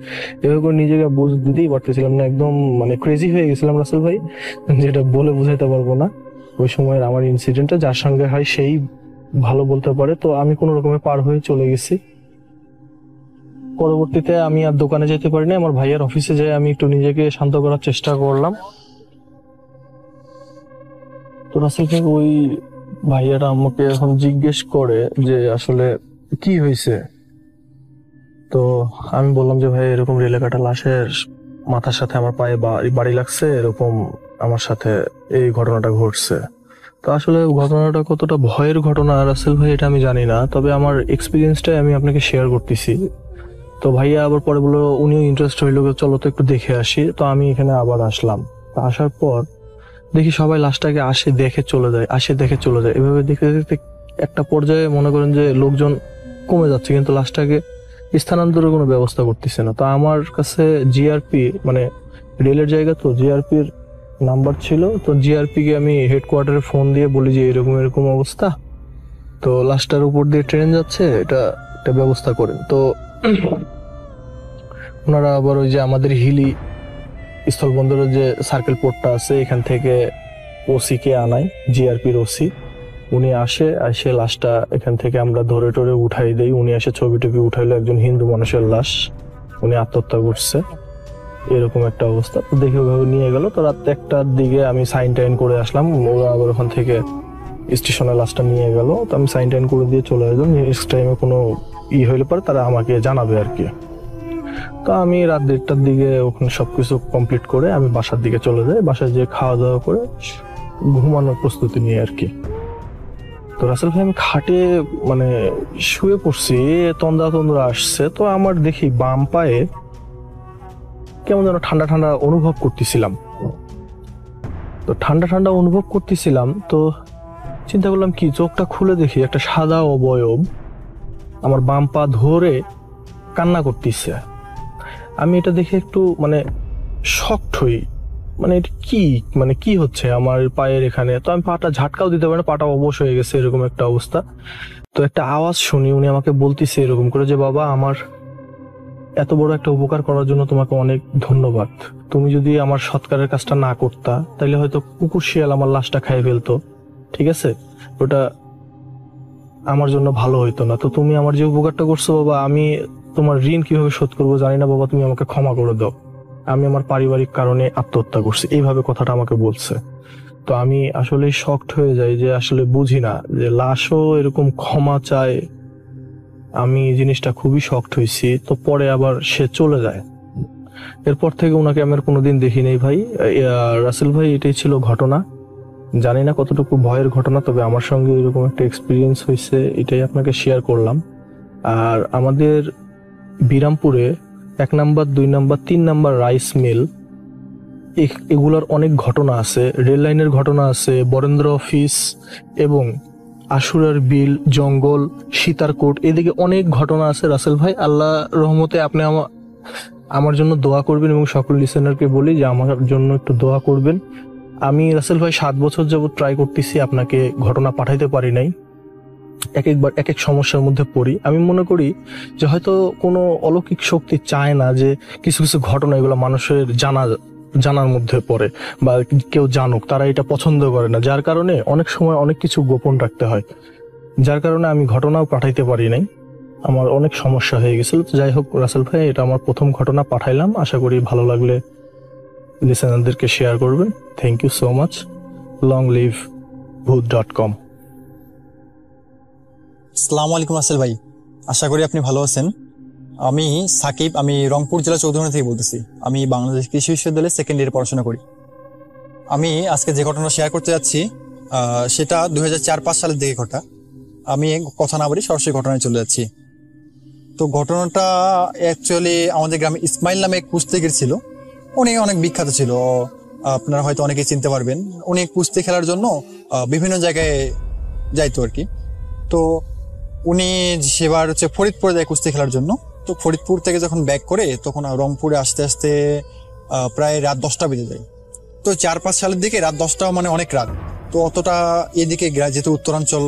[SPEAKER 4] এভাবে করে নিজেকে বুঝ দিতেই পারতেছিলাম না। একদম মানে ক্রেজি হয়ে গেছিলাম রাসেল ভাই, যেটা বলে বুঝাইতে পারবো না। ওই সময়ের আমার ইনসিডেন্টটা যার সঙ্গে হয় সেই ভালো বলতে পারে। তো আমি কোনো রকমে পার হয়ে চলে গেছি। পরবর্তীতে আমি আর দোকানে যেতে পারিনি, আমার ভাইয়ার অফিসে যেয়ে আমি একটু নিজেকে শান্ত করার চেষ্টা করলাম। তো রাসেল ভাই ওই ভাইয়াটা আমাকে এখন জিজ্ঞেস করে যে আসলে কি হয়েছে। তো আমি বললাম যে ভাই এরকম রেলে কাটা লাশের মাথার সাথে আমার পায়ে বাড়ি লাগছে, এরকম আমার সাথে এই ঘটনাটা ঘটছে। তো আসলে ঘটনাটা কতটা ভয়ের ঘটনা রাসেল ভাই এটা আমি জানি না, তবে আমার এক্সপিরিয়েন্সটাই আমি আপনাকে শেয়ার করতেছি। তো ভাইয়া আবার পরে বললো উনিও ইন্টারেস্ট হইলো, চলো তো একটু দেখে আসি। তো আমি এখানে আবার আসলাম। তো আসার পর দেখি সবাই লাশটাকে আসে দেখে চলে যায়, আসে দেখে চলে যায়, এভাবে দেখতে দেখতে একটা পর্যায়ে মনে করেন যে লোকজন কমে যাচ্ছে, কিন্তু লাশটাকে স্থানান্তরের কোনো ব্যবস্থা করতেছে না। তো আমার কাছে জিআরপি মানে রেলের জায়গা, তো জিআরপির নাম্বার ছিল। তো জিআরপি কে আমি হেডকোয়ার্টারে ফোন দিয়ে বলি যে এরকম এরকম অবস্থা, তো লাশটার উপর দিয়ে ট্রেন যাচ্ছে, এটা একটা ব্যবস্থা করেন। তো ওনারা আবার ওই যে আমাদের হিলি স্থলবন্দরের যে সার্কেল পোর্টটা আছে এখান থেকে ওসি কে আনাই, জিআরপির ওসি। উনি আসে লাশটা এখান থেকে আমরা ধরে টরে উঠাই দেই। উনি এসে ছবি টবি উঠাইলো, একজন হিন্দু মানুষের লাশ, উনি আত্মহত্যা করছে, এরকম একটা অবস্থা। তো দেখে ওভাবে নিয়ে গেল। তো রাত 1টার দিকে আমি সাইন টাইন করে আসলাম, ওরা আবার ওখান থেকে স্টেশনে লাশটা নিয়ে গেল। তো আমি সাইন টাইন করে দিয়ে চলে আসলাম, নেক্সট টাইমে কোনো হইলে পরে তারা আমাকে জানাবে আর কি। তো আমি রাত 1টার দিকে ওখানে সবকিছু কমপ্লিট করে আমি বাসার দিকে চলে যাই। বাসায় যেয়ে খাওয়া দাওয়া করে ঘুমানোর প্রস্তুতি নিয়ে আর কি। তো রাসেল ভাই আমি খাটে মানে শুয়ে পড়ছি, তন্দ্রা আসছে। তো আমার দেখি বাম পায়ে কেমন যেন ঠান্ডা ঠান্ডা অনুভব করতেছিলাম। তো ঠান্ডা অনুভব করতেছিলাম, তো চিন্তা করলাম কি, চোখটা খুলে দেখি একটা সাদা অবয়ব আমার বাম পা ধরে কান্না করতেছে। আমি এটা দেখে একটু মানে শকড হই, মানে এটা কি হচ্ছে আমার পায়ের এখানে। তো আমি পাটা ঝাটকাও দিতে পারি না, পাটা অবশ হয়ে গেছে, এরকম একটা অবস্থা। তো একটা আওয়াজ শুনি, উনি আমাকে বলতেছে এরকম করে যে বাবা, আমার এত বড় একটা উপকার করার জন্য তোমাকে অনেক ধন্যবাদ। তুমি যদি আমার সৎকারের কাজটা না করতা তাহলে হয়তো কুকুর শিয়াল আমার লাশটা খাই ফেলতো, ঠিক আছে, ওটা আমার জন্য ভালো হইতো না। তো তুমি আমার যে উপকারটা করছো বাবা, আমি তোমার ঋণ কিভাবে শোধ করবো জানি না বাবা, তুমি আমাকে ক্ষমা করে দাও, আমি আমার পারিবারিক কারণে আত্মহত্যা করছি, এইভাবে কথাটা আমাকে বলছে। তো আমি আসলে শকড হয়ে যাই যে আসলে বুঝি না যে লাশও এরকম ক্ষমা চায়। আমি জিনিসটা খুবই শকড হয়েছি। তো পরে আবার সে চলে যায়। এরপর থেকে ওনাকে আমি আর কোনোদিন দেখি নেই ভাই। রাসেল ভাই এটাই ছিল ঘটনা, জানি না কতটুকু ভয়ের ঘটনা, তবে আমার সঙ্গে এরকম একটা এক্সপিরিয়েন্স হয়েছে, এটাই আপনাকে শেয়ার করলাম। আর আমাদের বিরামপুরে 1 number 2 number 3 number rice mill, এগুলার অনেক ঘটনা আছে, রেল লাইনের ঘটনা আছে, বরেন্দ্র অফিস এবং আশুরার বিল, জঙ্গল, সীতারকোট, এদিকে অনেক ঘটনা আছে রাসেল ভাই। আল্লাহ রহমতে আপনি আমার জন্য দোয়া করবেন এবং সকল লিসেনারকে বলি যে আমার জন্য একটু দোয়া করবেন। আমি রাসেল ভাই 7 বছর যাবত ট্রাই করতেছি, আপনাকে ঘটনা পাঠাইতে পারি নাই, একবার এক এক সমস্যার মধ্যে পড়ি। আমি মনে করি যে হয়তো কোনো অলৌকিক শক্তি চায় না যে কিছু কিছু ঘটনা এগুলো মানুষের জানার মধ্যে পড়ে বা কেউ জানুক, তারা এটা পছন্দ করে না, যার কারণে অনেক সময় অনেক কিছু গোপন রাখতে হয়, যার কারণে আমি ঘটনাও পাঠাইতে পারি নাই, আমার অনেক সমস্যা হয়ে গেছিল। যাই হোক রাসেল ভাই, এটা আমার প্রথম ঘটনা পাঠাইলাম, আশা করি ভালো লাগলে লিসেনারদেরকে শেয়ার করবেন। Thank you so much. Long live ভূত.com।
[SPEAKER 5] আসসালামু আলাইকুম রাসেল ভাই, আশা করি আপনি ভালো আছেন। আমি সাকিব, আমি রংপুর জেলা চৌধুরী থেকে বলতেছি। আমি বাংলাদেশ কৃষি বিশ্ববিদ্যালয়ে 2nd ইয়ারে পড়াশোনা করি। আমি আজকে যে ঘটনা শেয়ার করতে যাচ্ছি সেটা 2004-5 সালের দিকে ঘটা। আমি কথা না বলি সরাসরি ঘটনায় চলে যাচ্ছি। তো ঘটনাটা অ্যাকচুয়ালি আমাদের গ্রামে ইসমাইল নামে এক কুস্তিগির ছিল, উনি অনেক বিখ্যাত ছিল, আপনারা হয়তো অনেকেই চিনতে পারবেন। উনি কুস্তি খেলার জন্য বিভিন্ন জায়গায় যাইতো আর কি। তো উনি সেবার হচ্ছে ফরিদপুরে যায় কুস্তি খেলার জন্য। তো ফরিদপুর থেকে যখন ব্যাক করে তখন রংপুরে আসতে আসতে প্রায় রাত 10টা বেজে যায়। তো 4-5 সালের দিকে রাত 10টা মানে অনেক রাত। তো অতটা এদিকে যেহেতু উত্তরাঞ্চল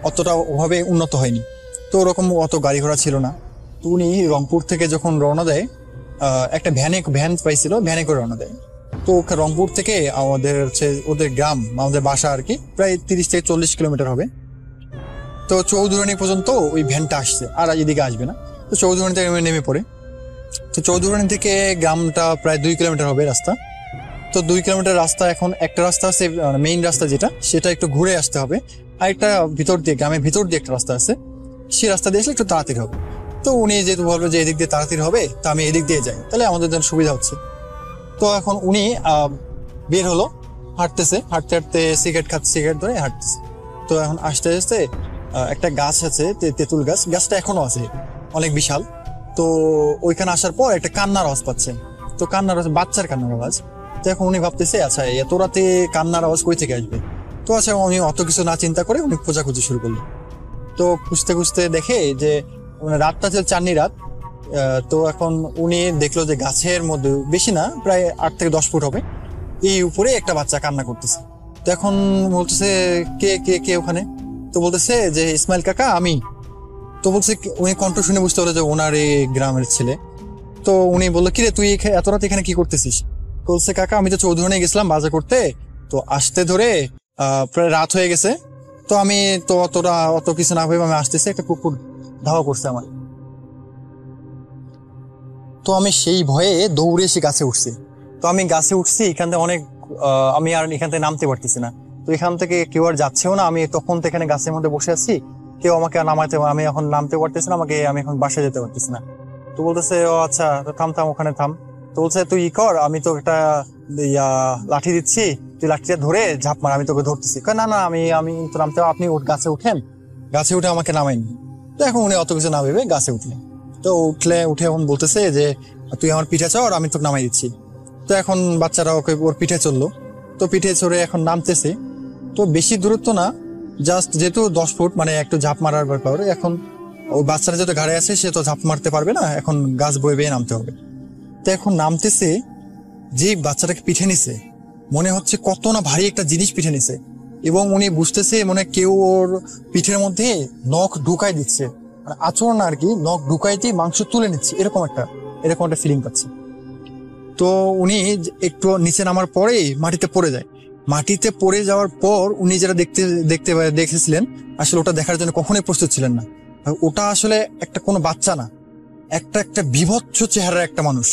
[SPEAKER 5] অতটা ওভাবে উন্নত হয়নি, তো ওরকম অত গাড়ি ঘোড়া ছিল না। তো উনি রংপুর থেকে যখন রওনা দেয়, একটা ভ্যান পাইছিল, ভ্যানে করে রওনা দেয়। তো রংপুর থেকে আমাদের হচ্ছে ওদের গ্রাম, আমাদের বাসা আর কি, প্রায় 30 থেকে 40 কিলোমিটার হবে। তো চৌধুরানী পর্যন্ত ওই ভ্যানটা আসছে, আর এদিকে আসবে না। তো চৌধুরানী থেকে নেমে পড়ে। তো চৌধুরানী থেকে গ্রামটা প্রায় 2 কিলোমিটার হবে রাস্তা। তো 2 কিলোমিটার রাস্তা, এখন একটা রাস্তা আছে মেইন রাস্তা যেটা, সেটা একটু ঘুরে আসতে হবে। আর একটা ভিতর দিয়ে, গ্রামের ভিতর দিয়ে একটা রাস্তা আছে, সেই রাস্তা দিয়ে আসলে একটু তাড়াতাড়ি হবে। তো উনি যেহেতু বলবে যে এদিক দিয়ে তাড়াতাড়ি হবে, তা আমি এদিক দিয়ে যাই, তাহলে আমাদের জন্য সুবিধা হচ্ছে। তো এখন উনি বের হলো, হাঁটতেছে, হাঁটতে হাঁটতে সিগারেট খাচ্ছে, সিগারেট ধরে হাঁটতেছে। তো এখন আস্তে আস্তে একটা গাছ আছে, তেঁতুল গাছ, গাছটা এখনো আছে, অনেক বিশাল। তো ওইখানে আসার পর একটা কান্নার আওয়াজ পাচ্ছে। তো কান্নার আওয়াজ, বাচ্চার কান্নার আওয়াজ। তো এখন উনি ভাবতেছে আচ্ছা এত রাতে কান্নার আওয়াজ কই থেকে আসবে। তো আচ্ছা উনি অত কিছু না চিন্তা করে উনি খোঁজাখুঁজি শুরু করলো। তো খুঁজতে খুঁজতে দেখে যে রাতটা ছিল চাঁদনি রাত। তো এখন উনি দেখলো যে গাছের মধ্যে, বেশি না, প্রায় 8 থেকে 10 ফুট হবে, এই উপরে একটা বাচ্চা কান্না করতেছে। তো এখন বলতেছে কে কে কে ওখানে? তো বলতেছে যে ইসমাইল কাকা, আমি। তো বলছে, উনি কণ্ঠ শুনে বুঝতে হলো যে ওনার এই গ্রামের ছেলে। তো উনি বললো কিরে তুই এত রাত এখানে কি করতেছিস? বলছে কাকা আমি তো চৌধুরানী গেছিলাম বাজার করতে, তো আসতে ধরে প্রায় রাত হয়ে গেছে। তো আমি তো অত কিছু না ভেবে আমি আসতেছি, একটা কুকুর ধাওয়া করছে আমার। তো আমি সেই ভয়ে দৌড়ে এসে গাছে উঠছি। তো আমি গাছে উঠছি, এখান থেকে অনেক আমি আর এখান থেকে নামতে পারতেছি না। তো এখান থেকে কেউ আর যাচ্ছেও না, আমি তখন তো এখানে গাছের মধ্যে বসে আছি, কেউ আমাকে নামাইতে, আমি এখন নামতে পারতেছি না, আমি এখন বাসায় যেতে পারতেছি না। তো বলতেছে ও আচ্ছা থাম থাম, ওখানে থাম। তো বলছে তুই ই কর, আমি তো একটা লাঠি দিচ্ছি, তুই লাঠিটা ধরে ঝাঁপ মার, আমি তোকে ধরতেছি। না না আমি তো নামতে, আপনি গাছে উঠেন, গাছে উঠে আমাকে নামাইনি। তো এখন উনি অত কিছু না ভেবে গাছে উঠলেন। তো উঠে এখন বলতেছে যে তুই আমার পিঠে চড়, আমি তোকে নামাই দিচ্ছি। তো এখন বাচ্চারা ওকে ওর পিঠে চললো। তো পিঠে চড়ে এখন নামতেছে। তো বেশি দূরত্ব না, জাস্ট যেহেতু 10 ফুট, মানে একটু ঝাঁপ মারার ব্যাপার। এখন ওই বাচ্চারা যেহেতু ঘাড়ে আছে, সে তো ঝাঁপ মারতে পারবে না, এখন গাছ বয়ে বেয়ে নামতে হবে। তো এখন নামতেছে, যে বাচ্চাটাকে পিঠে নিছে, মনে হচ্ছে কত না ভারী একটা জিনিস পিঠে নিছে, এবং উনি বুঝতেছে মনে কেউ ওর পিঠের মধ্যে নখ ঢুকাই দিচ্ছে, মানে আচরণ আর কি, নখ ঢুকাইতে মাংস তুলে নিচ্ছে, এরকম একটা ফিলিং পাচ্ছে। তো উনি একটু নিচে নামার পরেই মাটিতে পড়ে যায়। মাটিতে পড়ে যাওয়ার পর উনি যেটা দেখেছিলেন, আসলে ওটা দেখার জন্য কখনোই প্রস্তুত ছিলেন না। ওটা আসলে কোনো বাচ্চা না, একটা বিভৎস চেহারার একটা মানুষ।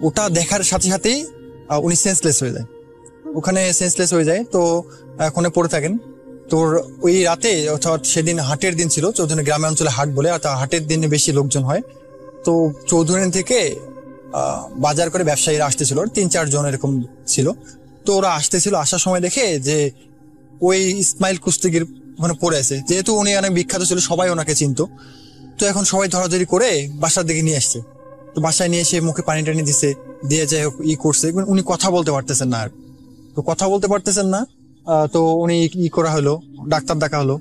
[SPEAKER 5] ওটা দেখার সাথে সাথেই উনি সেন্সলেস হয়ে যায়, ওখানে সেন্সলেস হয়ে যায়। তো ওখানে পড়ে থাকেন। তোর ওই রাতে, অর্থাৎ সেদিন হাটের দিন ছিল, চৌধুরী গ্রামে অঞ্চলে হাট বলে, অর্থাৎ হাটের দিনে বেশি লোকজন হয়। তো চৌধুরী থেকে বাজার করে ব্যবসায়ীরা আসতেছিল, 3-4 জন এরকম ছিল। তো ওরা আসতেছিল, আসার সময় দেখে যে ওই ইসমাইল কুস্তিগির ওখানে পড়ে আছে। যেহেতু উনি অনেক বিখ্যাত ছিল, সবাই ওনাকে চিনতো। তো এখন সবাই ধরাধরি করে বাসার দিকে নিয়ে আসছে। তো বাসায় নিয়ে এসে মুখে পানি টানি দিছে, দিয়ে যাই হোক করছে। উনি কথা বলতে পারতেছেন না, আর তো কথা বলতে পারতেছেন না। তো উনি করা হলো, ডাক্তার ডাকা হলো।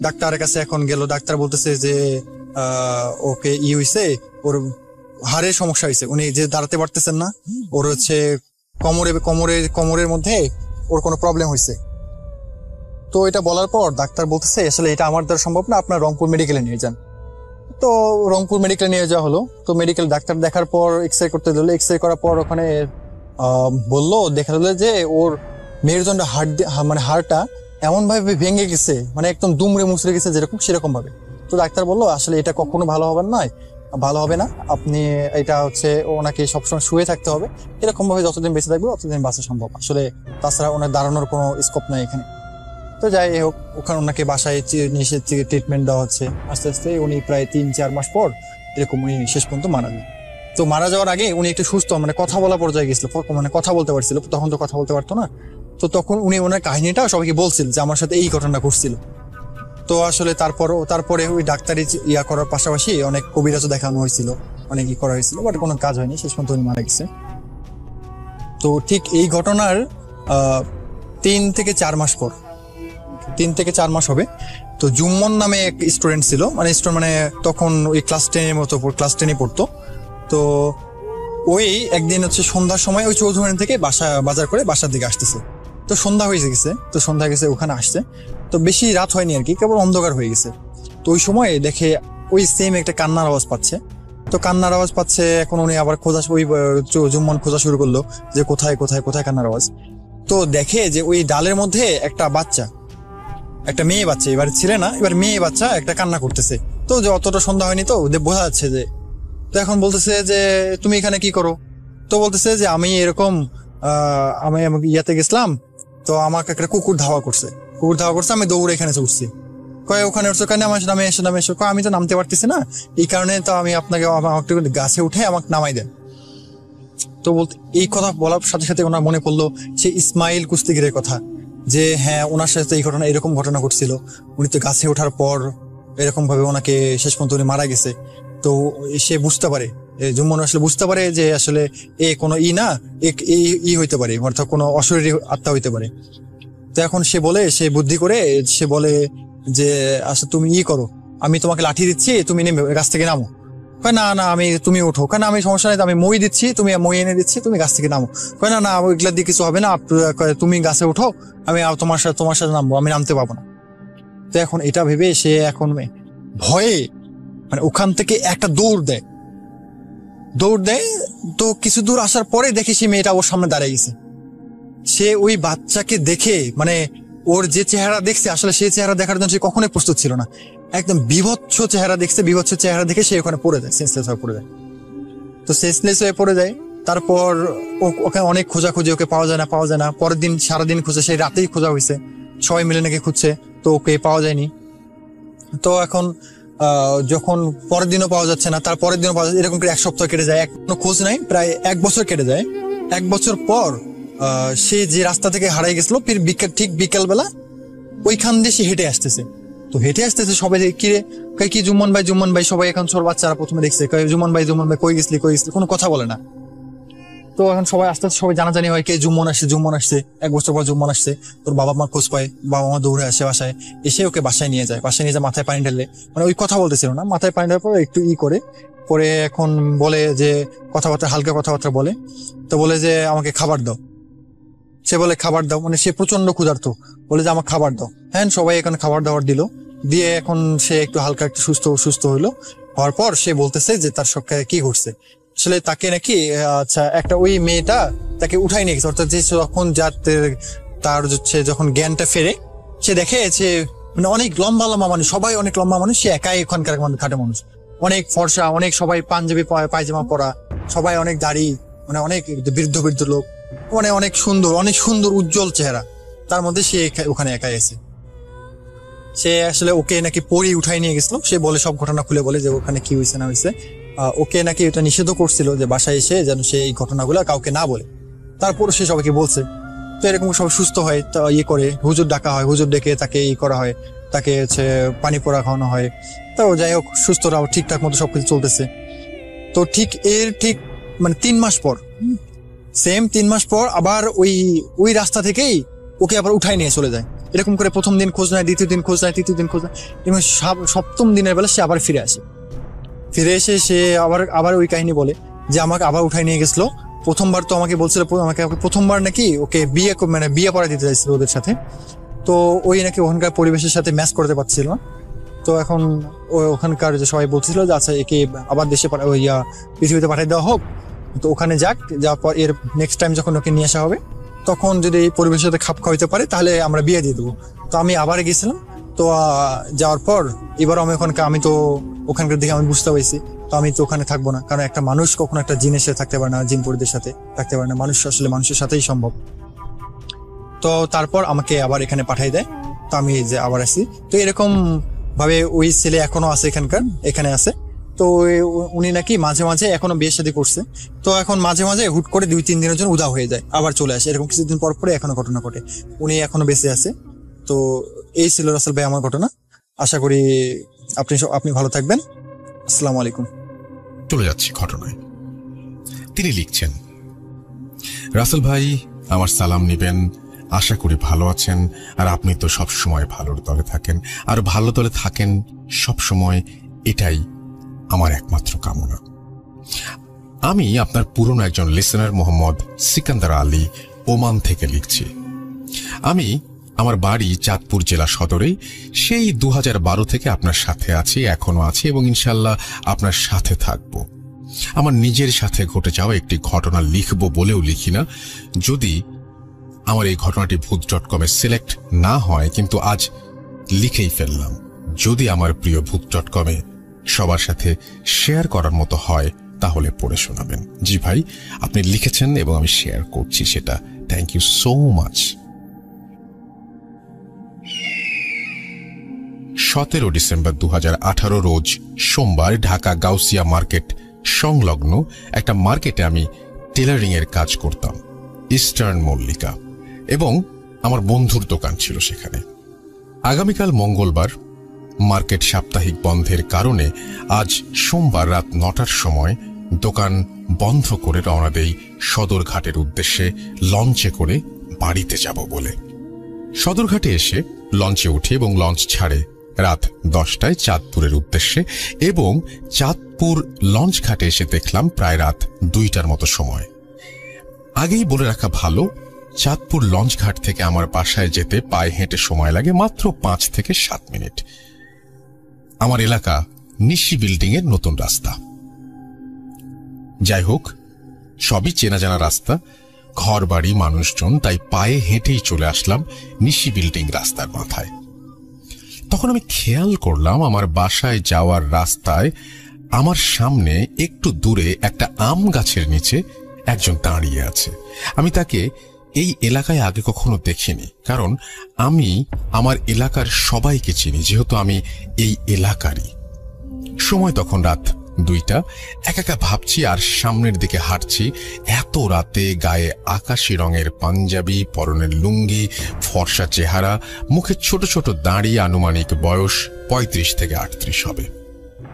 [SPEAKER 5] ডাক্তারের কাছে এখন গেল, ডাক্তার বলতেছে যে ওকে হইছে, ওর হাড়ের সমস্যা হয়েছে, উনি যে দাঁড়াতে পারতেছেন না, ওর হচ্ছে কোমরের মধ্যে ওর কোনো প্রবলেম হয়েছে। তো এটা বলার পর ডাক্তার বলতেছে আসলে এটা আমার দ্বারা সম্ভব না, আপনার রংপুর মেডিকেলে নিয়ে যান। তো রংপুর মেডিকেলে নিয়ে যাওয়া হলো। তো মেডিকেল ডাক্তার দেখার পর এক্সরে করতে দিল। এক্সরে করার পর ওখানে বললো, দেখা গেলো যে ওর মেরুদণ্ড হাড়টা এমন ভাবে ভেঙে গেছে, মানে একদম দুমড়ে মুচড়ে গেছে যেরকম, সেরকম ভাবে। তো ডাক্তার বললো আসলে এটা কখনো ভালো হবে না, আপনি এটা হচ্ছে ওনাকে সবসময় শুয়ে থাকতে হবে, এরকম ভাবে যতদিন বেঁচে থাকবে ততদিন বাঁচা সম্ভব, আসলে তাছাড়া ওনার দাঁড়ানোর কোনো স্কোপ নাই এখানে। তো যাই হোক, ওখানে ওনাকে বাসায় নিয়ে এসে ট্রিটমেন্ট দেওয়া হচ্ছে। আস্তে আস্তে উনি প্রায় 3-4 মাস পর এরকম উনি শেষ পর্যন্ত মারা যান। তো মারা যাওয়ার আগে উনি একটু সুস্থ, মানে কথা বলা পর্যায়ে গেছিল, মানে কথা বলতে পারছিল, তখন তো কথা বলতে পারতো না। তো তখন উনি ওনার কাহিনীটা সবাইকে বলছিল যে আমার সাথে এই ঘটনা ঘটছিল। তো আসলে তারপরে ওই ডাক্তারি করার পাশাপাশি অনেক কবিরাজও দেখানো হয়েছিল, অনেক করা হয়েছিল, বাট কোনো কাজ হয়নি, শেষ পর্যন্ত উনি মারা গেছে। তো ঠিক এই ঘটনার 3 থেকে 4 মাস পর, 3 থেকে 4 মাস হবে, তো জুম্মন নামে এক স্টুডেন্ট ছিল, মানে তখন ওই ক্লাস 10 পড়তো। তো ওই একদিন হচ্ছে সন্ধ্যার সময় ওই চৌধুরানী থেকে বাজার করে বাসার দিকে আসতেছে। তো সন্ধ্যা হয়ে গেছে, ওখানে আসছে। তো বেশি রাত হয়নি আর কি, কেবল অন্ধকার হয়ে গেছে। তো ওই সময় দেখে ওই সেম একটা কান্নার আওয়াজ পাচ্ছে। তো কান্নার আওয়াজ পাচ্ছে, এখন উনি আবার জুম্মন খোঁজা শুরু করলো যে কোথায় কোথায় কোথায় কান্নার আওয়াজ। তো দেখে যে ওই ডালের মধ্যে একটা মেয়ে বাচ্চা, এবার ছেলে না, এবার মেয়ে বাচ্চা একটা কান্না করতেছে। তো যে অতটা সন্ধ্যা হয়নি, তো বোঝা যাচ্ছে যে তো এখন বলতেছে যে তুমি এখানে কি করো? তো বলতেছে যে আমি এরকম আমি ইয়াতে গেছিলাম, তো আমাকে একটা কুকুর ধাওয়া করছে, আমি দৌড়ে এখানে উঠছি। কয় ওখানে উঠছো কেন? নামে এসো। আমি তো নামতে পারতেছি না, এই কারণে তো আমি আপনাকে গাছে উঠে আমাকে নামাই দেন। তো বলতে এই কথা বলার সাথে সাথে ওনার মনে পড়লো সে ইসমাইল কুস্তিগিরের কথা, যে হ্যাঁ ওনার সাথে এরকম ঘটনা ঘটছিল, উনি তো গাছে ওঠার পর এরকম ভাবে ওনাকে শেষ পর্যন্ত উনি মারা গেছে। তো সে বুঝতে পারে, জুম্মন আসলে বুঝতে পারে যে আসলে এ কোনো হইতে পারে, অর্থাৎ কোনো অশরীরী আত্মা হইতে পারে। তো এখন সে বুদ্ধি করে সে বলে যে আচ্ছা তুমি করো, আমি তোমাকে লাঠি দিচ্ছি, তুমি নেমে গাছ থেকে নামো। না তুমি ওঠো। কেন? আমি সমস্যা নেই, আমি মই দিচ্ছি, তুমি মই এনে দিচ্ছি, তুমি গাছ থেকে নামো। না ওইগুলা দিয়ে কিছু হবে না, তুমি গাছে ওঠো, আমি তোমার সাথে নামবো, আমি নামতে পারবো না। তো এখন এটা ভেবে সে এখন ভয়ে মানে ওখান থেকে একটা দৌড় দেয়। তো কিছু দূর আসার পরে দেখি সে মেয়েটা ওর সামনে দাঁড়িয়ে গেছে। সে ওই বাচ্চাকে দেখে মানে ওর যে চেহারা দেখছে, আসলে সেই চেহারা দেখার জন্য সে কখনোই প্রস্তুত ছিল না। একদম বিভৎস চেহারা দেখছে, বিভৎস চেহারা দেখে সে ওখানে পড়ে যায়, সেন্সলেস হয়ে পড়ে যায়। তো সেন্সলেস হয়ে পড়ে যায়। তারপর ওকে অনেক খোঁজাখুঁজি, ওকে পাওয়া যায় না। পরের দিন সারাদিন খুঁজে, সেই রাতেই খোঁজা হয়েছে, সবাই মিলে নাকি খুঁজছে, তো ওকে পাওয়া যায়নি। তো এখন যখন পরের দিনও পাওয়া যাচ্ছে না, তার পরের দিনও পাওয়া যাচ্ছে, এরকম করে 1 সপ্তাহ কেটে যায়, কোনো খোঁজ নাই, প্রায় 1 বছর কেটে যায়। 1 বছর পর সে যে রাস্তা থেকে হারাই গেছিল, ঠিক বিকেল বেলা ওইখান দিয়ে সে হেঁটে আসতেছে। তো হেঁটে আসতেছে, সবাই কিরে কি জুম্মন ভাই, সবাই এখন ছোট বাচ্চারা প্রথমে দেখছে, জুম্মন ভাই কই গেছলি, কোনো কথা বলে না। তো এখন সবাই আস্তে আস্তে সবাই জানাজানি হয় কে জুম্মন আসছে। 1 বছর পর জুম্মন আসছে, তোর বাবা মা খোঁজ পায়, বাবা মা দৌড়ে আসে বাসায়, এসে ওকে বাসায় নিয়ে যায়, মাথায় পানি ঢেলে, মানে ওই কথা বলতেছিল না, মাথায় পানি ঢালার পর একটু করে পরে এখন বলে যে হালকা কথাবার্তা বলে। তো বলে যে আমাকে খাবার দাও। সে বলে খাবার দাও, মানে সে প্রচন্ড ক্ষুধার্ত, বলে যে আমার খাবার দাও। হ্যাঁ, সবাই এখন খাবার দাবার দিল, দিয়ে এখন সে একটু হালকা একটু সুস্থ হইলো। হওয়ার পর সে বলতেছে যে তার সঙ্গে কি ঘটছে। আসলে তাকে নাকি আচ্ছা একটা ওই মেয়েটা তাকে উঠাই নিয়ে গেছে, অর্থাৎ যে যখন তার হচ্ছে যখন জ্ঞানটা ফেরে, সে দেখে যে মানে অনেক লম্বা মানুষ, সবাই অনেক লম্বা মানুষ, সে একাই ওখানকার খাটে মানুষ, অনেক ফর্সা, অনেক সবাই পাঞ্জাবি পায়জামা পরা, সবাই অনেক দাড়ি, মানে অনেক বৃদ্ধ লোক, মানে অনেক সুন্দর উজ্জ্বল চেহারা, তার মধ্যে সে ওখানে একাই আছে। সে আসলে ওকে নাকি পরি উঠাই নিয়ে গেছিল, সে বলে সব ঘটনা খুলে বলে যে ওখানে কি হয়েছে না হয়েছে। ওকে নাকি এটা নিষেধ করছিল যে বাসায় এসে যেন সে এই ঘটনাগুলো কাউকে না বলে, তারপরও সে সবাইকে বলছে। তো এরকম সবাই সুস্থ হয়, করে হুজুর ডাকা হয়, হুজুর ডেকে তাকে করা হয়, তাকে হচ্ছে পানি পোড়া খাওয়ানো হয়। তো যাই হোক, সুস্থরাও ঠিকঠাক মতো সবকিছু চলতেছে। তো ঠিক মানে 3 মাস পর, 3 মাস পর আবার ওই রাস্তা থেকেই ওকে আবার উঠাই নিয়ে চলে যায়। এরকম করে প্রথম দিন খোঁজ নেয়, দ্বিতীয় দিন খোঁজ নেয়, তৃতীয় দিন খোঁজ নেয়, এবং 7ম দিনের বেলা সে আবার ফিরে এসে সে আবার ওই কাহিনী বলে যে আমাকে আবার উঠাই নিয়ে গেছিল। প্রথমবার তো আমাকে বলছিল, আমাকে প্রথমবার নাকি ওকে বিয়ে পড়া দিতে চাইছিল ওদের সাথে। তো ওই নাকি ওখানকার পরিবেশের সাথে ম্যাচ করতে পারছিল না। তো এখন ওখানকার যে সবাই বলছিল যে আচ্ছা একে আবার দেশে পৃথিবীতে পাঠিয়ে দেওয়া হোক, তো ওখানে যাওয়ার পর এর নেক্সট টাইম যখন ওকে নিয়ে আসা হবে, তখন যদি এই পরিবেশের সাথে খাপ খাওয়াইতে পারে তাহলে আমরা বিয়ে দিয়ে দেবো। তো আমি আবার গেছিলাম। তো যাওয়ার পর এবার আমি তো ওখানকার দিকে আমি বুঝতে পারছি, তো আমি তো ওখানে থাকবো না, কারণ একটা মানুষ কখনো একটা জিনের সাথে থাকতে পারে না, জিন পরিদের সাথে থাকতে পারে না, মানুষ আসলে মানুষের সাথেই সম্ভব। তো তারপর আমাকে আবার এখানে পাঠিয়ে দেয়, তো আমি যে আবার আসি। তো এরকম ভাবে ওই ছেলে এখনো আছে এখানে আছে। তো উনি নাকি মাঝে মাঝে এখনো বিয়ে শাদী করছে। তো এখন মাঝে মাঝে হুট করে 2-3 দিনের জন্য উধাও হয়ে যায়, আবার চলে আসে, এরকম কিছুদিন পর পরে এখনো ঘটনা ঘটে। উনি এখনো বেঁচে আছে। তো এই ছিল রাসেল ভাই আমার ঘটনা। আশা করি আপনি ভালো থাকবেন। আসসালামু আলাইকুম।
[SPEAKER 1] চলে যাচ্ছি ঘটনায়। তিনি লিখছেন, রাসেল ভাই আমার সালাম নিবেন, আশা করি ভালো আছেন, আর আপনি তো সবসময় ভালোর দলে থাকেন, আর ভালো দলে থাকেন সবসময়, এটাই আমার একমাত্র কামনা। আমি আপনার পুরনো একজন লিসেনার মোহাম্মদ সিকান্দার আলী, ওমান থেকে লিখছি। আমি আমার বাড়ি চাঁদপুর জেলা সদরে, সেই 2012 থেকে আপনার সাথে আছি, এখনো আছি, এবং ইনশাল্লাহ আপনার সাথে থাকব। আমার নিজের সাথে ঘটে যাওয়া একটি ঘটনা লিখব বলেও লিখি না, যদি আমার এই ঘটনাটি ভূত.com সিলেক্ট না হয়, কিন্তু আজ লিখেই ফেললাম। যদি আমার প্রিয় ভূত.com সবার সাথে শেয়ার করার মতো হয় তাহলে পড়ে শোনাবেন। জি ভাই, আপনি লিখেছেন এবং আমি শেয়ার করছি সেটা। Thank you so much. 17 December 2018 রোজ সোমবার ঢাকা গাউসিয়া মার্কেট সংলগ্ন একটা মার্কেটে আমি টেলারিং এর কাজ করতাম, ইস্টার্ন মল্লিকা, এবং আমার বন্ধুর দোকান ছিল সেখানে। আগামীকাল মঙ্গলবার মার্কেট সাপ্তাহিক বন্ধের কারণে আজ সোমবার রাত 9টার সময় দোকান বন্ধ করে রওনা দেই সদরঘাটের উদ্দেশ্যে লঞ্চে করে বাড়িতে যাব বলে। সদরঘাটে এসে লঞ্চে উঠি এবং লঞ্চ ছাড়ে রাত 10টায় চাঁদপুরের উদ্দেশ্যে, এবং চাঁদপুর লঞ্চ ঘাটে এসে দেখলাম প্রায় রাত 2টার মতো সময়। আগেই বলে রাখা ভালো, চাঁদপুর লঞ্চ ঘাট থেকে আমার বাসায় যেতে পায়ে হেঁটে সময় লাগে মাত্র 5 থেকে 7 মিনিট। আমার এলাকা নিশি বিল্ডিং এর নতুন রাস্তা। যাই হোক, সবই চেনা জানা রাস্তা, ঘর বাড়ি, মানুষজন, তাই পায়ে হেঁটেই চলে আসলাম নিশি বিল্ডিং রাস্তার মাথায়। তখন আমি খেয়াল করলাম আমার বাসায় যাওয়ার রাস্তায় আমার সামনে একটু দূরে একটা আম গাছের নিচে একজন দাঁড়িয়ে আছে। আমি তাকে এই এলাকায় আগে কখনো দেখিনি, কারণ আমি আমার এলাকার সবাইকে চিনি, যেহেতু আমি এই এলাকারই। সময় তখন রাত 2টা। একা ভাবছি আর সামনের দিকে হাঁটছি। এত রাতে গায়ে আকাশি রঙের পাঞ্জাবি, পরনের লুঙ্গি, ফর্সা চেহারা, মুখে ছোট ছোট দাঁড়ি, আনুমানিক বয়স 35 থেকে 38 হবে।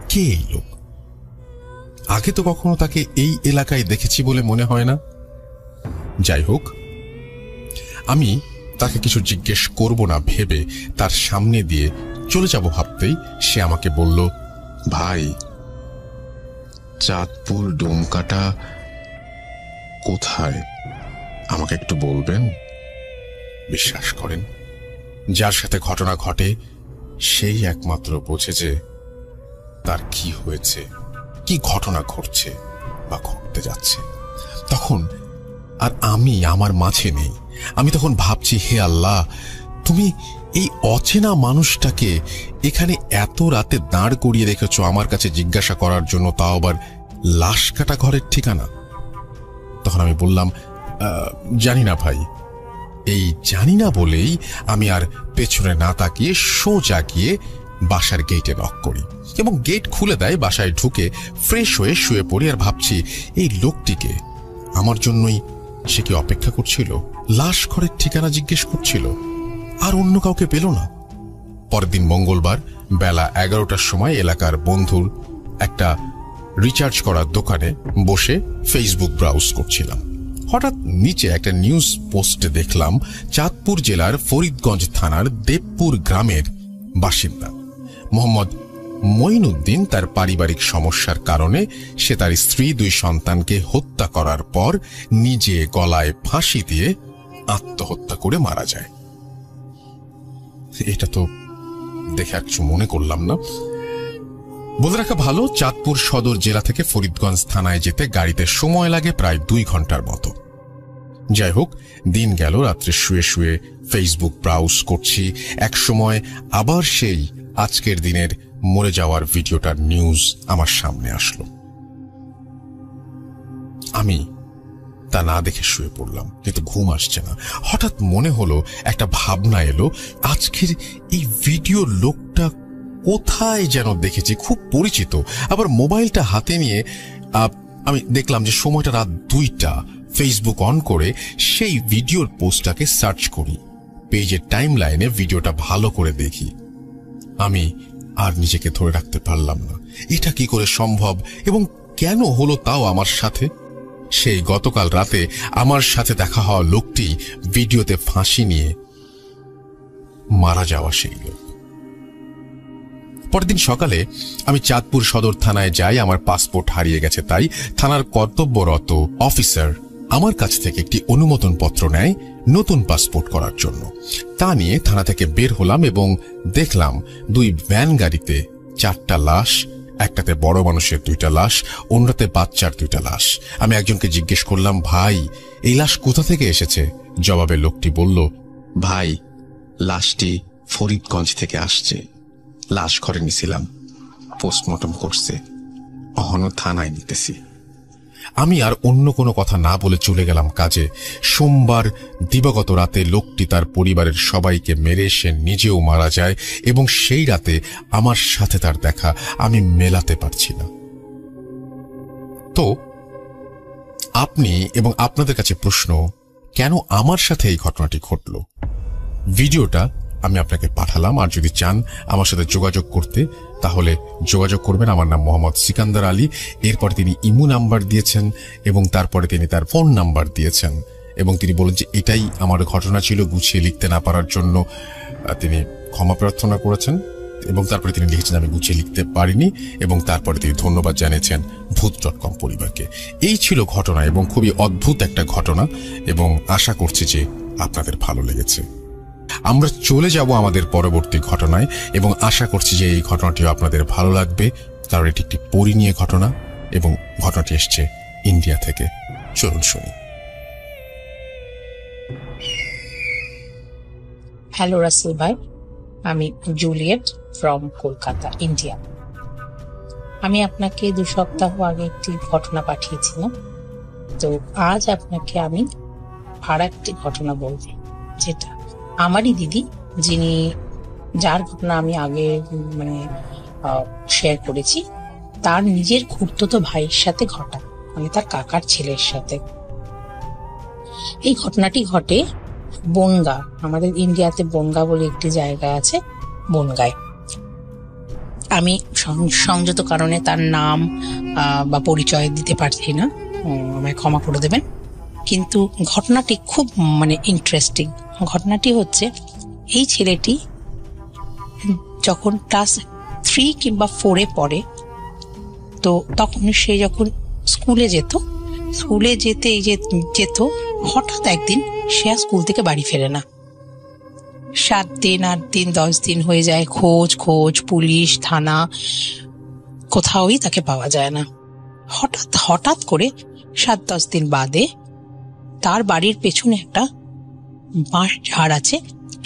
[SPEAKER 1] কে এই লোক? আগে তো কখনো তাকে এই এলাকায় দেখেছি বলে মনে হয় না। যাই হোক, আমি তাকে কিছু জিজ্ঞেস করব না ভেবে তার সামনে দিয়ে চলে যাব ভাবতেই সে আমাকে বলল, ভাই, চাঁদপুর ডোমকাটা কোথায়? আমাকে একটু বলবেন? বিশ্বাস করেন, যার সাথে ঘটনা ঘটে সেই একমাত্র বোঝে যে তার কি হয়েছে, কি ঘটনা ঘটছে বা ঘটতে যাচ্ছে। তখন আর আমি আমার মাঝে নেই। আমি তখন ভাবছি, হে আল্লাহ, তুমি এই অচেনা মানুষটাকে এখানে এত রাতে দাঁড় করিয়ে রেখেছ আমার কাছে জিজ্ঞাসা করার জন্য, তাও আবার লাশ কাটা ঘরের ঠিকানা। তখন আমি বললাম, জানি না ভাই। এই জানি না বলেই আমি আর পেছনে না তাকিয়ে সোজা গিয়ে বাসার গেটে নক করি এবং গেট খুলে দেয়। বাসায় ঢুকে ফ্রেশ হয়ে শুয়ে পড়ি আর ভাবছি, এই লোকটিকে আমার জন্যই সে কি অপেক্ষা করছিল? লাশ ঘরের ঠিকানা জিজ্ঞেস করছিল, আর অন্য কাউকে পেল না। পরের দিন মঙ্গলবার বেলা 11টার সময় এলাকার বন্ধুর একটা রিচার্জ করার দোকানে বসে ফেসবুক ব্রাউজ করছিলাম। হঠাৎ নিচে একটা নিউজ পোস্টে দেখলাম চাঁদপুর জেলার ফরিদগঞ্জ থানার দেবপুর গ্রামের বাসিন্দা মোহাম্মদ মঈনুদ্দিন তার পারিবারিক সমস্যার কারণে সে তার স্ত্রী, 2 সন্তানকে হত্যা করার পর নিজে গলায় ফাঁসি দিয়ে আত্মহত্যা করে মারা যায়। এটা তো দেখে আর কিছু মনে করলাম না। বলে রাখা ভালো, চাঁদপুর সদর জেলা থেকে ফরিদগঞ্জ থানায় যেতে গাড়িতে সময় লাগে প্রায় 2 ঘন্টার মতো। যাই হোক, দিন গেল, রাত্রে শুয়ে শুয়ে ফেসবুক ব্রাউজ করছি। এক সময় আবার সেই আজকের দিনের মরে যাওয়ার ভিডিওটার নিউজ আমার সামনে আসলো। আমি তা না দেখে শুয়ে পড়লাম, কিন্তু ঘুম আসছে না। হঠাৎ মনে হলো, একটা ভাবনা এলো, আজকের এই ভিডিও লোকটা কোথায় যেন দেখেছি, খুব পরিচিত। আবার মোবাইলটা হাতে নিয়ে আমি দেখলাম যে সময়টা রাত 2টা। ফেসবুক অন করে সেই ভিডিওর পোস্টটাকে সার্চ করি, পেজের টাইম লাইনে ভিডিওটা ভালো করে দেখি। আমি আর নিজেকে ধরে রাখতে পারলাম না, এটা কি করে সম্ভব এবং কেন হলো তাও আমার সাথে। সেই গতকাল রাতে আমার সাথে দেখা হওয়া লোকটি ভিডিওতে ফাঁসি নিয়ে মারা যাওয়া সেই লোক। পরের দিন সকালে আমি চাঁদপুর সদর থানায় যাই। আমার পাসপোর্ট হারিয়ে গেছে, তাই থানার কর্তব্যরত অফিসার আমার কাছ থেকে একটি অনুমোদন পত্র নেয় নতুন পাসপোর্ট করার জন্য। তা নিয়ে থানা থেকে বের হলাম এবং দেখলাম 2 ভ্যান গাড়িতে 4টা লাশ, একটাতে বড় মানুষের 2টা লাশ, অন্যটাতে বাচ্চার 2টা লাশ। আমি একজনকে জিজ্ঞেস করলাম, ভাই, এই লাশ কোথা থেকে এসেছে? জবাবে লোকটি বলল, ভাই, লাশটি ফরিদগঞ্জ থেকে আসছে, লাশ ঘরে নিছিলাম। পোস্টমর্টম করছে, অহনো থানায় নিতেছি। আমি আর অন্য কোনো কথা না বলে চলে গেলাম কাজে। সোমবার দিবাগত রাতে লোকটি তার পরিবারের সবাইকে মেরে সে নিজেও মারা যায়, এবং সেই রাতে আমার সাথে তার দেখা আমি মেলাতে পারছি না। তো আপনি এবং আপনাদের কাছে প্রশ্ন, কেন আমার সাথে এই ঘটনাটি ঘটল? ভিডিওটা আমি আপনাকে পাঠালাম, আর যদি চান আমার সাথে যোগাযোগ করতে তাহলে যোগাযোগ করবেন। আমার নাম মোহাম্মদ সিকান্দার আলী। এরপর তিনি ইমো নাম্বার দিয়েছেন এবং তারপরে তিনি তার ফোন নাম্বার দিয়েছেন, এবং তিনি বলেন যে এটাই আমার ঘটনা ছিল, গুছিয়ে লিখতে না পারার জন্য তিনি ক্ষমা প্রার্থনা করেছেন, এবং তারপরে তিনি লিখেছেন আমি গুছিয়ে লিখতে পারিনি, এবং তারপরে তিনি ধন্যবাদ জানিয়েছেন ভূত.com পরিবারকে। এই ছিল ঘটনা, এবং খুবই অদ্ভুত একটা ঘটনা, এবং আশা করছি যে আপনাদের ভালো লেগেছে। আমরা চলে যাব আমাদের পরবর্তী ঘটনায়, এবং আশা করছি যে এই ঘটনাটিও আপনাদের ভালো লাগবে, কারণ এটি একটি পরী নিয়ে ঘটনা, এবং ঘটনাটি এসছে ইন্ডিয়া থেকে। চলুন শুনি।
[SPEAKER 6] হ্যালো রাসেল ভাই, আমি জুলিয়েট ফ্রম কলকাতা, ইন্ডিয়া। আমি আপনাকে 2 সপ্তাহ আগে একটি ঘটনা পাঠিয়েছিলাম, তো আজ আপনাকে আমি আর একটি ঘটনা বলবো, যেটা আমারই দিদি, যার ঘটনা আমি আগে শেয়ার করেছি, তার নিজের খুড়তুতো ভাইয়ের সাথে ঘটা, মানে তার কাকার ছেলের সাথে। এই ঘটনাটি ঘটে বনগা, আমাদের ইন্ডিয়াতে বনগা বলে একটি জায়গা আছে, বনগায়। আমি সংযত কারণে তার নাম বা পরিচয় দিতে পারছি না, আমায় ক্ষমা করে দেবেন। কিন্তু ঘটনাটি খুব ইন্টারেস্টিং। ঘটনাটি হচ্ছে, এই ছেলেটি যখন ক্লাস 3 কিংবা 4-এ পড়ে, তো তখন সে যখন স্কুলে যেত, হঠাৎ একদিন সে আর স্কুল থেকে বাড়ি ফেরে না। 7 দিন, 8 দিন, 10 দিন হয়ে যায়, খোঁজ পুলিশ, থানা, কোথাওই তাকে পাওয়া যায় না। হঠাৎ করে 7-10 দিন বাদে তার বাড়ির পেছনে একটা বাঁশ ঝাড় আছে,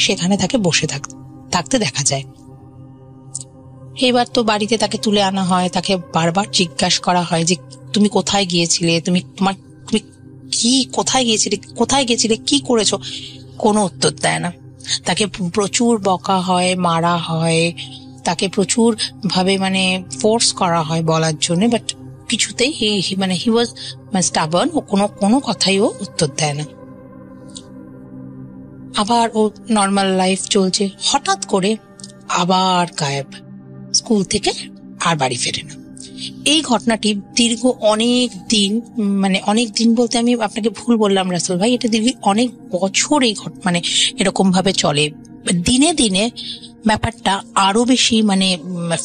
[SPEAKER 6] সেখানে তাকে বসে থাকতে দেখা যায়। এবার তো বাড়িতে তাকে তুলে আনা হয়, তাকে বারবার জিজ্ঞাসা করা হয় যে তুমি কোথায় গিয়েছিলে, তুমি কোথায় গিয়েছিলে, কি করেছো? কোনো উত্তর দেয় না। তাকে প্রচুর বকা হয়, মারা হয়, তাকে প্রচুর ভাবে ফোর্স করা হয় বলার জন্য, বাট কিছুতেই হি ওয়াজ স্টাবার্ন, ও কোনো কথাই ও উত্তর দেয় না। আবার ও নর্মাল লাইফ চলছে, হঠাৎ করে আবার গায়েব, স্কুল থেকে আর বাড়ি ফেরে না। এই ঘটনাটি দীর্ঘ অনেক দিন বলতে আমি আপনাকে ভুল বললাম রাসেল ভাই, এটা দীর্ঘ অনেক বছর এই এরকম ভাবে চলে। দিনে দিনে ব্যাপারটা আরো বেশি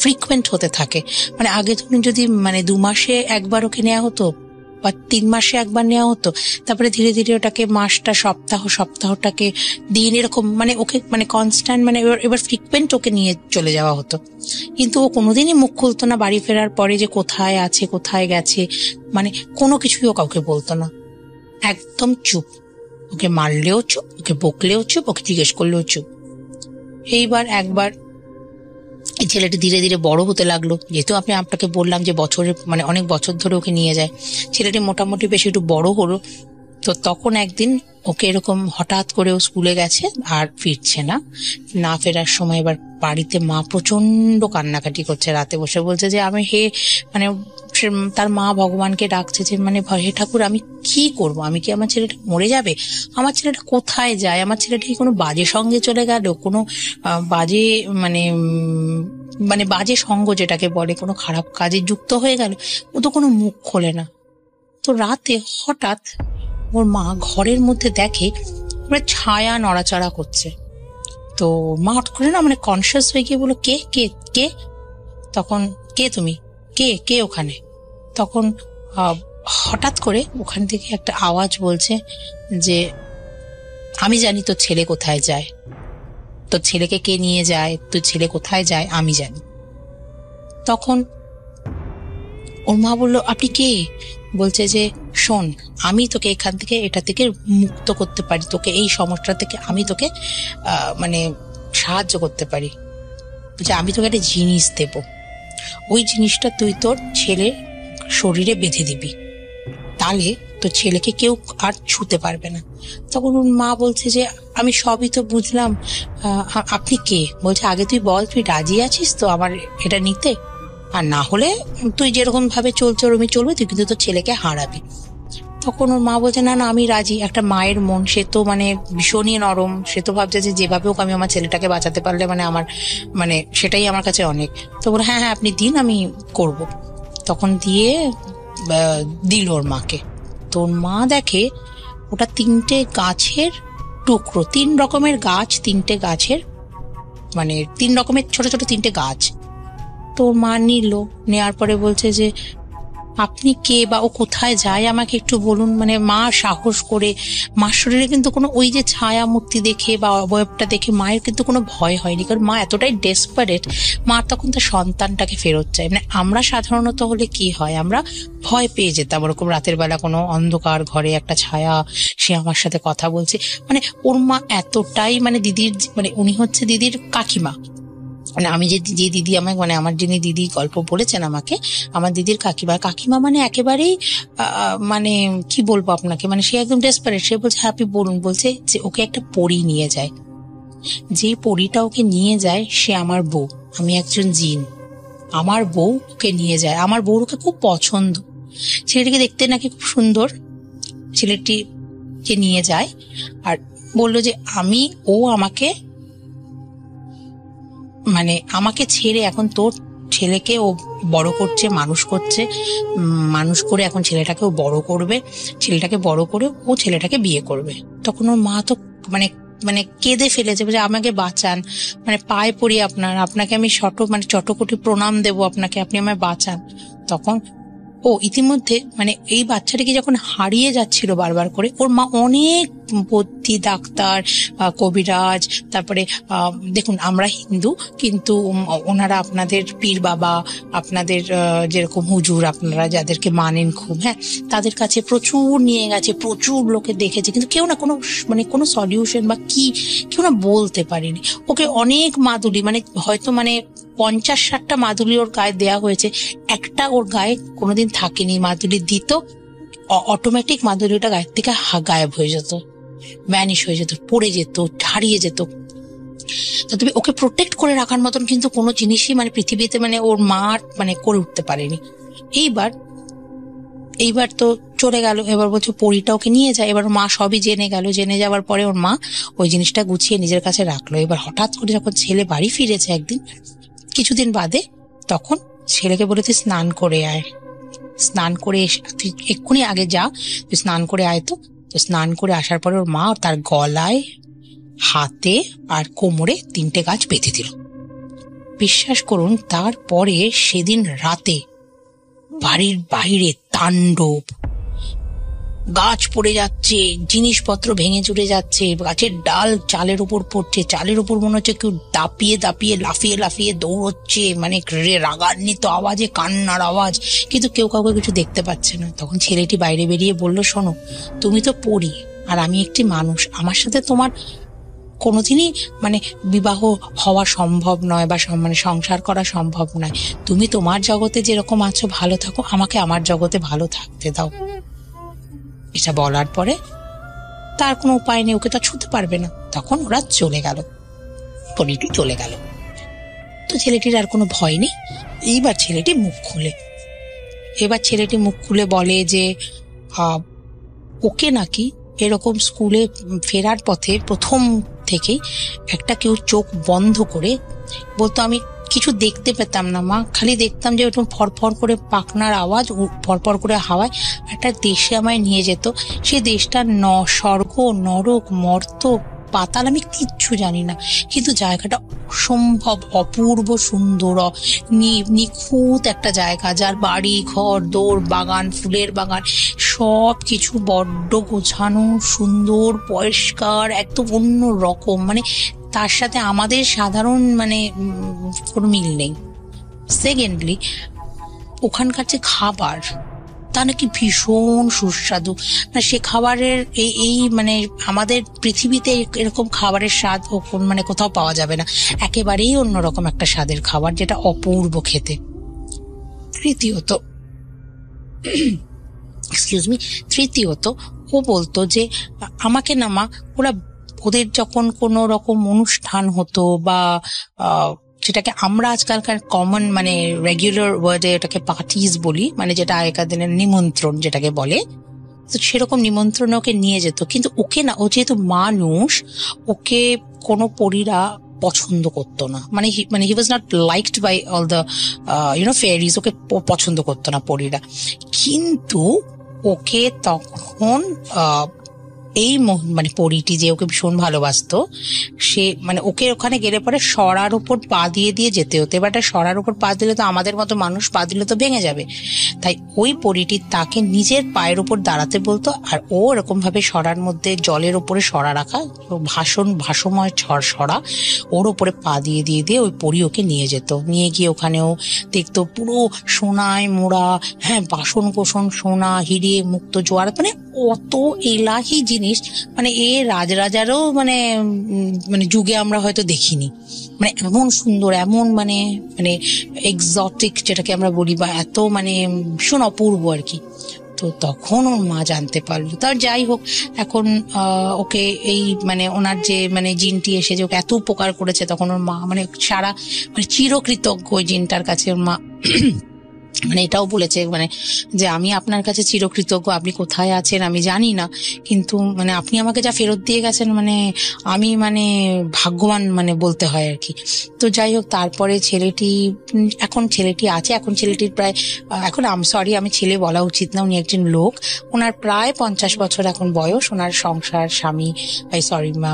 [SPEAKER 6] ফ্রিকুয়েন্ট হতে থাকে। আগে ধরুন যদি 2 মাসে একবার ওকে নেওয়া হতো বা 3 মাসে একবার নেওয়া হতো, তারপরে ধীরে ধীরে ওটাকে মাসটা, সপ্তাহটাকে দিন, এরকম ওকে কনস্ট্যান্ট এবার ফ্রিকুয়েন্ট ওকে নিয়ে চলে যাওয়া হতো। কিন্তু ও কোনোদিনই মুখ খুলতো না বাড়ি ফেরার পরে যে কোথায় আছে, কোথায় গেছে, কোনো কিছুই ও কাউকে বলতো না, একদম চুপ। ওকে মারলেও চুপ, ওকে বকলেও চুপ, ওকে জিজ্ঞেস করলেও চুপ। এইবার একবার এই ছেলেটি ধীরে ধীরে বড় হতে লাগলো, যেহেতু আপনাকে বললাম যে অনেক বছর ধরে ওকে নিয়ে যায়। ছেলেটি মোটামুটি বেশ একটু বড় হলো, তো তখন একদিন ওকে এরকম হঠাৎ করে ও স্কুলে গেছে আর ফিরছে না ফেরার সময় এবার বাড়িতে মা প্রচন্ড কান্নাকাটি করছে, রাতে বসে বলছে যে আমি তার মা ভগবানকে ডাকছে যে হে ঠাকুর, আমি কি করব, আমি কি, আমার ছেলেটা মরে যাবে, আমার ছেলেটা কোথায় যায়, আমার ছেলেটা কি কোনো বাজে সঙ্গে চলে গেল, কোনো বাজে বাজে সঙ্গ যেটাকে বলে, কোনো খারাপ কাজে যুক্ত হয়ে গেল, ও তো কোনো মুখ খোলে না। তো রাতে হঠাৎ ওর মা ঘরের মধ্যে দেখে ছায়া নড়াচড়া করছে। তো মা হঠাৎ করে কনসিয়াস হয়ে গিয়ে বলল, কে কে কে তখন কে তুমি, কে ওখানে? তখন হঠাৎ করে ওখান থেকে একটা আওয়াজ বলছে যে আমি জানি তোর ছেলে কোথায় যায়, তোর ছেলেকে কে নিয়ে যায়, তোর ছেলে কোথায় যায় আমি জানি। তখন ওর মা বলল, আপনি কে? বলছে যে শোন, আমি তোকে এটা থেকে মুক্ত করতে পারি, তোকে এই সমস্যা থেকে আমি তোকে সাহায্য করতে পারি। বলছে আমি তোকে একটা জিনিস দেব। ওই জিনিসটা তুই তোর ছেলের শরীরে বেঁধে দিবি, তাহলে তোর ছেলেকে কেউ আর ছুতে পারবে না। তখন ওর মা বলছে যে আমি সবই তো বুঝলাম, আপনি কে? বলছে আগে তুই বল, তুই রাজি আছিস তো আমার এটা নিতে? আর না হলে তুই যেরকম ভাবে চলছে ওরকমই চলবে, তুই কিন্তু তোর ছেলেকে হারাবি। তখন ওর মা বলছে না না আমি রাজি। একটা মায়ের মন, সে তো মানে ভীষণই নরম, সে তো ভাবছে যে যেভাবে হোক আমি আমার ছেলেটাকে বাঁচাতে পারলে মানে আমার মানে সেটাই আমার কাছে অনেক। তো বলে হ্যাঁ হ্যাঁ আপনি দিন, আমি করব। তখন দিয়ে দিল ওর মাকে। তো ওর মা দেখে ওটা 3টে গাছের টুকরো, 3 রকমের গাছ, 3টে গাছের মানে 3 রকমের ছোট ছোট 3টে গাছ। তো ওর মা নিল, নেওয়ার পরে বলছে যে আপনি কে বা ও কোথায় যায় আমাকে একটু বলুন। মানে মা সাহস করে, মার শরীরে কিন্তু কোনো ওই যে ছায়া মূর্তি দেখে বা অবয়বটা দেখে মায়ের কিন্তু কোনো ভয় হয়নি, কারণ মা এতটাই ডেসপারেট, মা তখন তার সন্তানটাকে ফেরত চায়। মানে আমরা সাধারণত হলে কি হয়, আমরা ভয় পেয়ে যেতাম, ওরকম রাতের বেলা কোনো অন্ধকার ঘরে একটা ছায়া, সে আমার সাথে কথা বলছে। মানে ওর মা এতটাই মানে দিদির মানে উনি হচ্ছে দিদির কাকিমা, মানে আমি যে দিদি আমাকে মানে আমার যিনি দিদি গল্প বলেছেন আমাকে, আমার দিদির কাকিমা মানে একেবারেই মানে কি বলবো আপনাকে, মানে সে একদম ডেসপারেট। সে বলছে হ্যাঁ আপনি বলুন। বলছে যে ওকে একটা পরী নিয়ে যায়, যে পরীটা ওকে নিয়ে যায় সে আমার বউ, আমি একজন জিন, আমার বউ ওকে নিয়ে যায়। আমার বউর ওকে খুব পছন্দ, ছেলেটিকে দেখতে নাকি খুব সুন্দর। ছেলেটিকে নিয়ে যায় আর বললো যে ও আমাকে মানে আমাকে ছেড়ে এখন তোর ছেলেকে ও বড় করছে, মানুষ করছে, মানুষ করে এখন ছেলেটাকেও বড় করবে, ছেলেটাকে বড় করে ও ছেলেটাকে বিয়ে করবে। তখন ওর মা তো মানে মানে কেঁদে ফেলেছে, যে আমাকে বাঁচান, মানে পায়ে পড়ি আপনাকে আমি চটকটি প্রণাম দেব আপনাকে, আপনি আমায় বাঁচান। তখন ইতিমধ্যে মানে এই বাচ্চাটাকে যখন হারিয়ে যাচ্ছিল বারবার করে, ওর মা অনেক বদ্যি, ডাক্তার, কবিরাজ, তারপরে দেখুন আমরা হিন্দু, কিন্তু ওনারা আপনাদের পীর বাবা, আপনাদের যেরকম হুজুর আপনারা যাদেরকে মানেন খুব, হ্যাঁ, তাদের কাছে প্রচুর নিয়ে গেছে, প্রচুর লোকে দেখেছে, কিন্তু কেউ না কোনো সলিউশন বা কেউ না বলতে পারেনি। ওকে অনেক মাদুলি, মানে হয়তো 50-60টা মাদুলি ওর গায়ে দেয়া হয়েছে, একটা ওর গায়ে কোনোদিন থাকেনি। মাদুলি দিত, অটোমেটিক মাদুলিটা গায়ের থেকে গায়েব হয়ে যেত, ভ্যানিশ হয়ে যেত, পড়ে যেত, হারিয়ে যেত। তো তুমি ওকে প্রোটেক্ট করে রাখার মতন কিন্তু কোনো জিনিসই পৃথিবীতে ওর মা করে উঠতে পারেনি। এইবার তো চলে গেল। এবার বলছে পরীটা ওকে নিয়ে যায়। এবার মা সবই জেনে গেল। জেনে যাওয়ার পরে ওর মা ওই জিনিসটা গুছিয়ে নিজের কাছে রাখলো। এবার হঠাৎ করে যখন ছেলে বাড়ি ফিরেছে একদিন, কিছুদিন বাদে, তখন ছেলেকে বলে তুই স্নান করে আয়, স্নান করে তুই এক্ষুনি আগে যা, তুই স্নান করে আয়। তো স্নান করে আসার পরে ওর মা তার গলায়, হাতে আর কোমরে 3টে গাছ বেঁধে দিল। বিশ্বাস করুন, তারপরে সেদিন রাতে বাড়ির বাইরে তাণ্ডব, গাছ পড়ে যাচ্ছে, জিনিসপত্র ভেঙে চুরে যাচ্ছে, গাছের ডাল চালের উপর পড়ছে, চালের উপর মনে হচ্ছে কেউ দাপিয়ে দাপিয়ে লাফিয়ে লাফিয়ে দৌড়চ্ছে, রাগান্বিত আওয়াজে, কান্নার আওয়াজ, কিন্তু কেউ কাউকে কিছু দেখতে পাচ্ছে না। তখন ছেলেটি বাইরে বেরিয়ে বলল, শোনো, তুমি তো পড়ি আর আমি একটি মানুষ, আমার সাথে তোমার কোনোদিনই বিবাহ হওয়া সম্ভব নয় বা সংসার করা সম্ভব নয়। তুমি তোমার জগতে যেরকম আছো ভালো থাকো, আমাকে আমার জগতে ভালো থাকতে দাও। এটা বলার পরে তার কোনো উপায় নেই, ওকে তো ছুঁতে পারবে না। তখন ওরা চলে গেল, পরিটি চলে গেল। তো ছেলেটির আর কোনো ভয় নেই। এইবার ছেলেটি মুখ খুলে বলে যে ওকে নাকি এরকম স্কুলে ফেরার পথে প্রথম থেকেই একটা কেউ চোখ বন্ধ করে বলতো, আমি কিছু দেখতে পেতাম না মা, খালি দেখতাম যে ওরকম ফরফর করে পাখনার আওয়াজ, ফরফর করে হাওয়ায় একটা দেশে আমায় নিয়ে যেত। সে দেশটা স্বর্গ, নরক, মর্ত, পাতাল, আমি কিচ্ছু জানি না, কিন্তু জায়গাটা অসম্ভব অপূর্ব সুন্দর, নিখুঁত একটা জায়গা, যার বাড়ি ঘর দৌড়, বাগান, ফুলের বাগান, সব কিছু বড্ড গোছানো, সুন্দর, পরিষ্কার, একদম অন্য রকম। তার সাথে আমাদের সাধারণ কোনো মিল নেই। সেকেন্ডলি, ওখানকার যে খাবার, তা নাকি ভীষণ সুস্বাদু। সে খাবারের এই আমাদের পৃথিবীতে এরকম খাবারের স্বাদ কোথাও পাওয়া যাবে না। একেবারেই অন্যরকম একটা স্বাদের খাবার, যেটা অপূর্ব খেতে। তৃতীয়ত ও বলতো যে আমাকে না মা, ওদের যখন কোনো রকম অনুষ্ঠান হতো বা যেটাকে আমরা আজকালকার কমন মানে রেগুলার ওয়ার্ডে ওটাকে পার্টিজ বলি, মানে যেটা আগেকার দিনের নিমন্ত্রণ যেটাকে বলে, তো সেরকম নিমন্ত্রণে ওকে নিয়ে যেত। কিন্তু ওকে না, ও যেহেতু মানুষ, ওকে কোনো পরীরা পছন্দ করতো না, মানে he was not liked by all the fairies, okay পছন্দ করতো না পরীরা। কিন্তু ওকে তখন এই মানে পরীটি যে ওকে ভীষণ ভালোবাসতো, সে মানে ওকে ওখানে গেলে পরে সরার উপর পা দিয়ে যেতে হতো। এবার সরার উপর পা দিলে তো আমাদের মতো মানুষ পা দিলে তো ভেঙে যাবে, তাই ওই পরীটি তাকে নিজের পায়ের উপর দাঁড়াতে বলতো, আর ও এরকম ভাবে সরার মধ্যে জলের উপরে সরা রাখা, ভাসময় সরা, ওর উপরে পা দিয়ে ওই পরী ওকে নিয়ে যেত। নিয়ে গিয়ে ওখানেও দেখতো পুরো সোনায় মোড়া, হ্যাঁ, বাসন কোসন সোনা, হিরে মুক্ত জোয়ার, মানে অত এলাহি জিনিস, মানে এ রাজরাজারও মানে যুগে আমরা হয়তো দেখিনি, মানে এমন সুন্দর, এমন মানে এক্সোটিক যেটাকে আমরা বলি, বা এত মানে ভীষণ অপূর্ব আর কি। তো তখন ওর মা জানতে পারলো। তার যাই হোক, এখন ওকে এই মানে ওনার যে মানে জিনটি এসে যে ওকে এত উপকার করেছে, তখন ওর মা মানে সারা মানে চিরকৃতজ্ঞ ওই জিনটার কাছে। ওর মা মানে এটাও বলেছে মানে যে আমি আপনার কাছে চিরকৃতজ্ঞ, আপনি কোথায় আছেন আমি জানি না, কিন্তু মানে আপনি আমাকে যা ফেরত দিয়ে গেছেন, মানে আমি মানে ভাগ্যবান মানে বলতে হয় আর কি। তো যাই হোক, তারপরে এখন ছেলেটি আছে, এখন ছেলেটির প্রায় এখন আমি ছেলে বলা উচিত না, উনি একজন লোক, ওনার প্রায় 50 বছর এখন বয়স, ওনার সংসার, স্বামী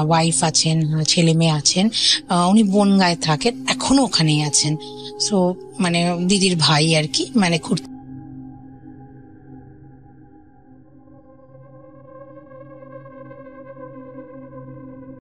[SPEAKER 6] ওয়াইফ আছেন, ছেলে মেয়ে আছেন, উনি বনগাঁয় থাকেন, এখনো ওখানেই আছেন। সো মানে দিদির ভাই আর কি, মানে